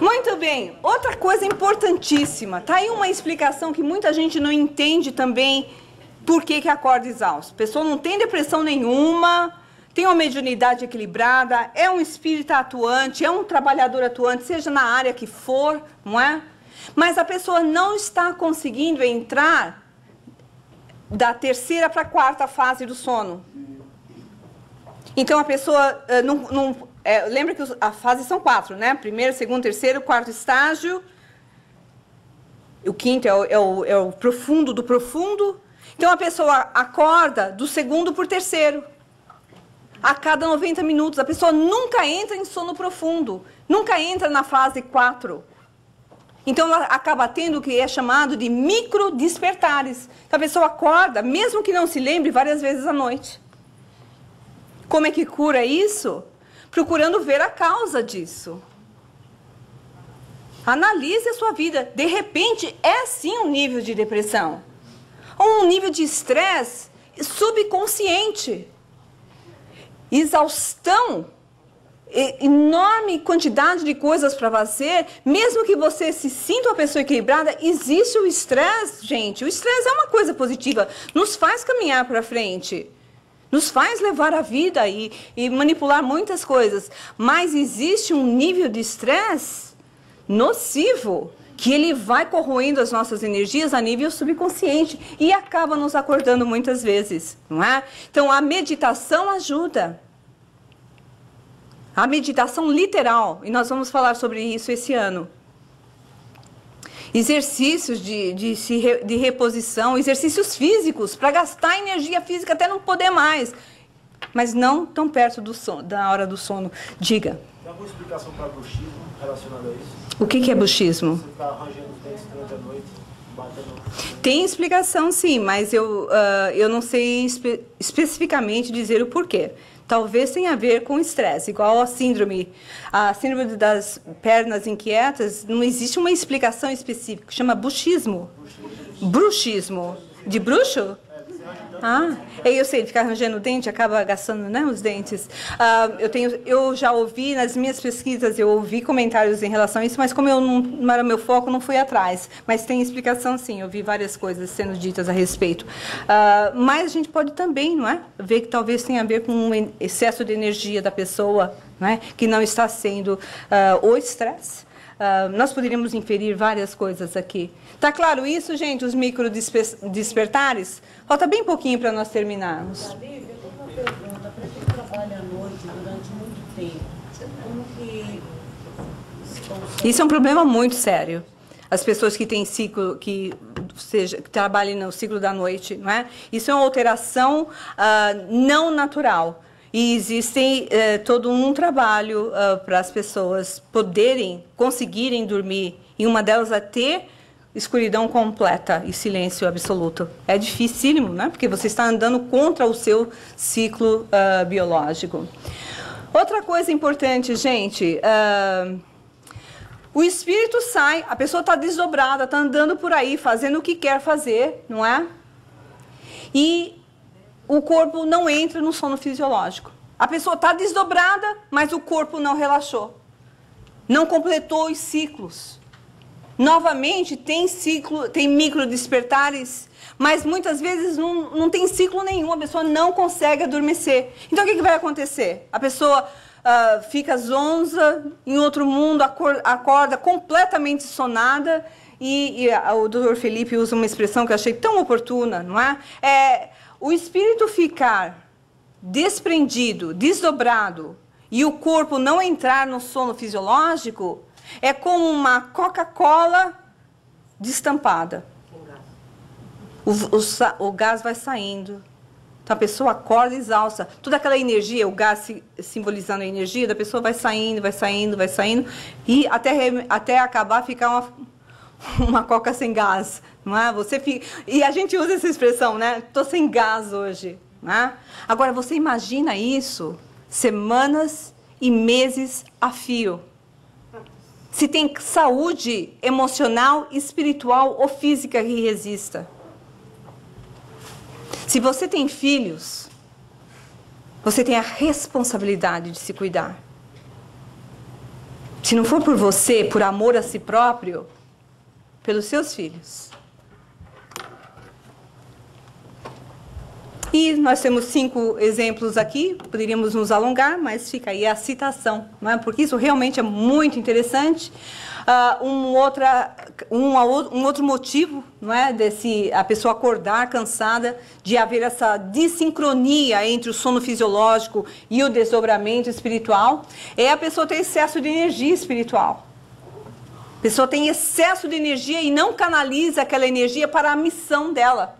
Muito bem, outra coisa importantíssima, tá aí uma explicação que muita gente não entende também por que acorda exausto. A pessoa não tem depressão nenhuma, tem uma mediunidade equilibrada, é um espírito atuante, é um trabalhador atuante, seja na área que for, não é? Mas a pessoa não está conseguindo entrar da terceira para a quarta fase do sono. Então a pessoa lembra que as fases são 4, né? Primeiro, segundo, terceiro, quarto estágio. O quinto é o profundo do profundo. Então a pessoa acorda do segundo por terceiro. A cada 90 minutos. A pessoa nunca entra em sono profundo. Nunca entra na fase 4. Então ela acaba tendo o que é chamado de micro despertares. Então a pessoa acorda, mesmo que não se lembre, várias vezes à noite. Como é que cura isso? Procurando ver a causa disso. Analise a sua vida. De repente, é sim um nível de depressão. Ou um nível de estresse subconsciente. Exaustão. Enorme quantidade de coisas para fazer. Mesmo que você se sinta uma pessoa equilibrada, existe o estresse, gente. O estresse é uma coisa positiva. Nos faz caminhar para frente. Nos faz levar a vida e manipular muitas coisas. Mas existe um nível de estresse nocivo, que ele vai corroendo as nossas energias a nível subconsciente e acaba nos acordando muitas vezes, não é? Então, a meditação ajuda. A meditação literal, e nós vamos falar sobre isso esse ano. Exercícios de reposição, exercícios físicos, para gastar energia física até não poder mais. Mas não tão perto da hora do sono. Diga. Tem alguma explicação para bruxismo relacionado a isso? O que é bruxismo? Você ficar arranjando os dentes durante a noite, batendo... Tem explicação, sim, mas eu não sei especificamente dizer o porquê. Talvez tenha a ver com estresse, igual a síndrome das pernas inquietas. Não existe uma explicação específica, chama bruxismo. Bruxismo. De bruxo? Eu sei, ficar arranjando o dente, acaba gastando, né, os dentes. Eu já ouvi, nas minhas pesquisas, eu ouvi comentários em relação a isso, mas como não era meu foco, não fui atrás. Mas tem explicação, sim, eu vi várias coisas sendo ditas a respeito. Mas a gente pode também, não é, ver que talvez tenha a ver com um excesso de energia da pessoa, não é, que não está sendo o estresse. Nós poderíamos inferir várias coisas aqui. Tá claro isso, gente? Os micro despertares? Falta bem pouquinho para nós terminarmos. Lívia, eu tenho uma pergunta. Para quem trabalha à noite durante muito tempo, como que isso é um problema muito sério. As pessoas que têm ciclo, que trabalham no ciclo da noite, não é? Isso é uma alteração não natural. E existe todo um trabalho para as pessoas conseguirem dormir. E uma delas é ter escuridão completa e silêncio absoluto. É dificílimo, né? Porque você está andando contra o seu ciclo biológico. Outra coisa importante, gente, o espírito sai, a pessoa está desdobrada, está andando por aí, fazendo o que quer fazer, não é? E o corpo não entra no sono fisiológico. A pessoa está desdobrada, mas o corpo não relaxou. Não completou os ciclos. Novamente, tem ciclo, tem micro despertares, mas muitas vezes não tem ciclo nenhum, a pessoa não consegue adormecer. Então, o que vai acontecer? A pessoa fica zonza, em outro mundo, acorda completamente sonada, e o Dr. Felipe usa uma expressão que eu achei tão oportuna, não é? O espírito ficar desprendido, desdobrado, e o corpo não entrar no sono fisiológico, é como uma Coca-Cola destampada. O gás vai saindo. Então a pessoa acorda exausta. Toda aquela energia, o gás simbolizando a energia da pessoa vai saindo, vai saindo, vai saindo. E até acabar ficar uma coca sem gás. Não é? E a gente usa essa expressão, né? Estou sem gás hoje. Não é? Agora, você imagina isso semanas e meses a fio. Se tem saúde emocional, espiritual ou física que resista. Se você tem filhos, você tem a responsabilidade de se cuidar. Se não for por você, por amor a si próprio, pelos seus filhos. E nós temos 5 exemplos aqui, poderíamos nos alongar, mas fica aí a citação, não é? Porque isso realmente é muito interessante. Um outro motivo, não é, a pessoa acordar cansada, de haver essa dissincronia entre o sono fisiológico e o desdobramento espiritual, é a pessoa ter excesso de energia espiritual. A pessoa tem excesso de energia e não canaliza aquela energia para a missão dela.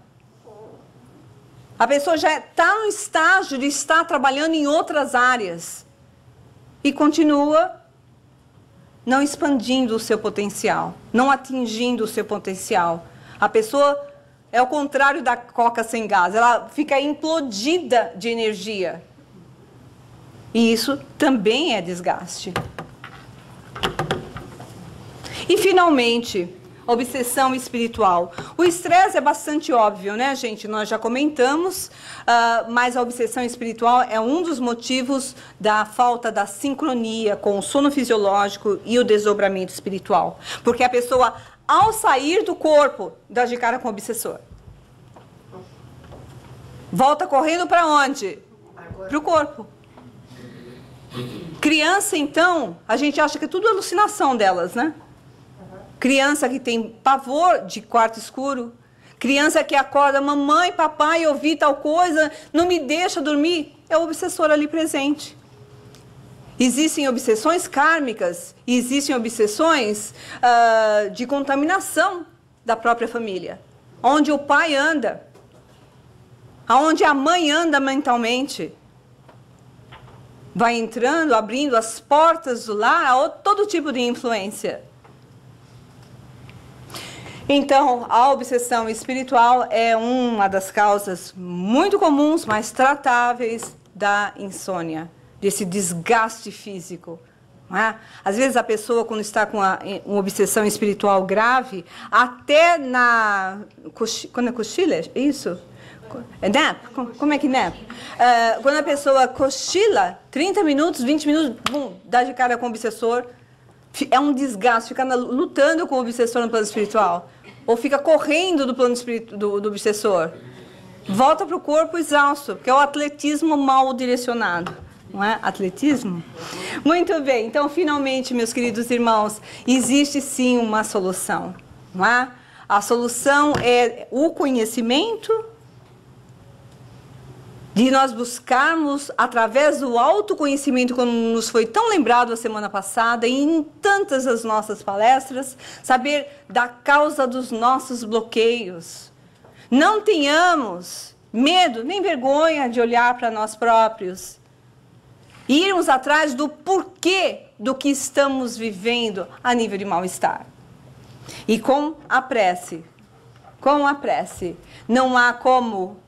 A pessoa já está no estágio de estar trabalhando em outras áreas e continua não expandindo o seu potencial, não atingindo o seu potencial. A pessoa é o contrário da coca sem gás, ela fica implodida de energia. E isso também é desgaste. E, finalmente, obsessão espiritual. O estresse é bastante óbvio, né, gente? Nós já comentamos, mas a obsessão espiritual é um dos motivos da falta da sincronia com o sono fisiológico e o desdobramento espiritual. Porque a pessoa, ao sair do corpo, dá de cara com o obsessor. Volta correndo para onde? Para o corpo. Criança, então, a gente acha que é tudo alucinação delas, né? Criança que tem pavor de quarto escuro. Criança que acorda, mamãe, papai, eu ouvi tal coisa, não me deixa dormir. É o obsessor ali presente. Existem obsessões kármicas, e existem obsessões de contaminação da própria família. Onde o pai anda, onde a mãe anda mentalmente. Vai entrando, abrindo as portas do lar a todo tipo de influência. Então, a obsessão espiritual é uma das causas muito comuns, mas tratáveis da insônia, desse desgaste físico. Não é? Às vezes a pessoa, quando está com uma obsessão espiritual grave, até quando é cochila, é isso? É nap? Como é que nap? Quando a pessoa cochila, 30 minutos, 20 minutos, bum, dá de cara com o obsessor. É um desgaste, fica lutando com o obsessor no plano espiritual. Ou fica correndo do plano do obsessor. Volta para o corpo exausto, porque é o atletismo mal direcionado. Não é? Atletismo? Muito bem. Então, finalmente, meus queridos irmãos, existe sim uma solução. Não é? A solução é o conhecimento, de nós buscarmos, através do autoconhecimento, como nos foi tão lembrado a semana passada, e em tantas das nossas palestras, saber da causa dos nossos bloqueios. Não tenhamos medo nem vergonha de olhar para nós próprios. E irmos atrás do porquê do que estamos vivendo a nível de mal-estar. E com a prece, não há como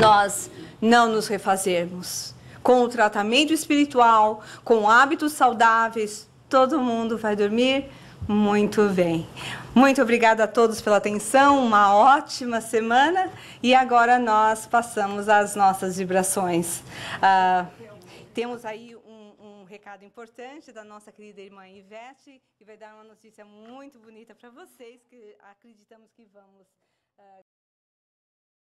nós não nos refazermos. Com o tratamento espiritual, com hábitos saudáveis, todo mundo vai dormir muito bem. Muito obrigada a todos pela atenção, uma ótima semana. E agora nós passamos às nossas vibrações. Temos aí um recado importante da nossa querida irmã Ivete, que vai dar uma notícia muito bonita para vocês, que acreditamos que vamos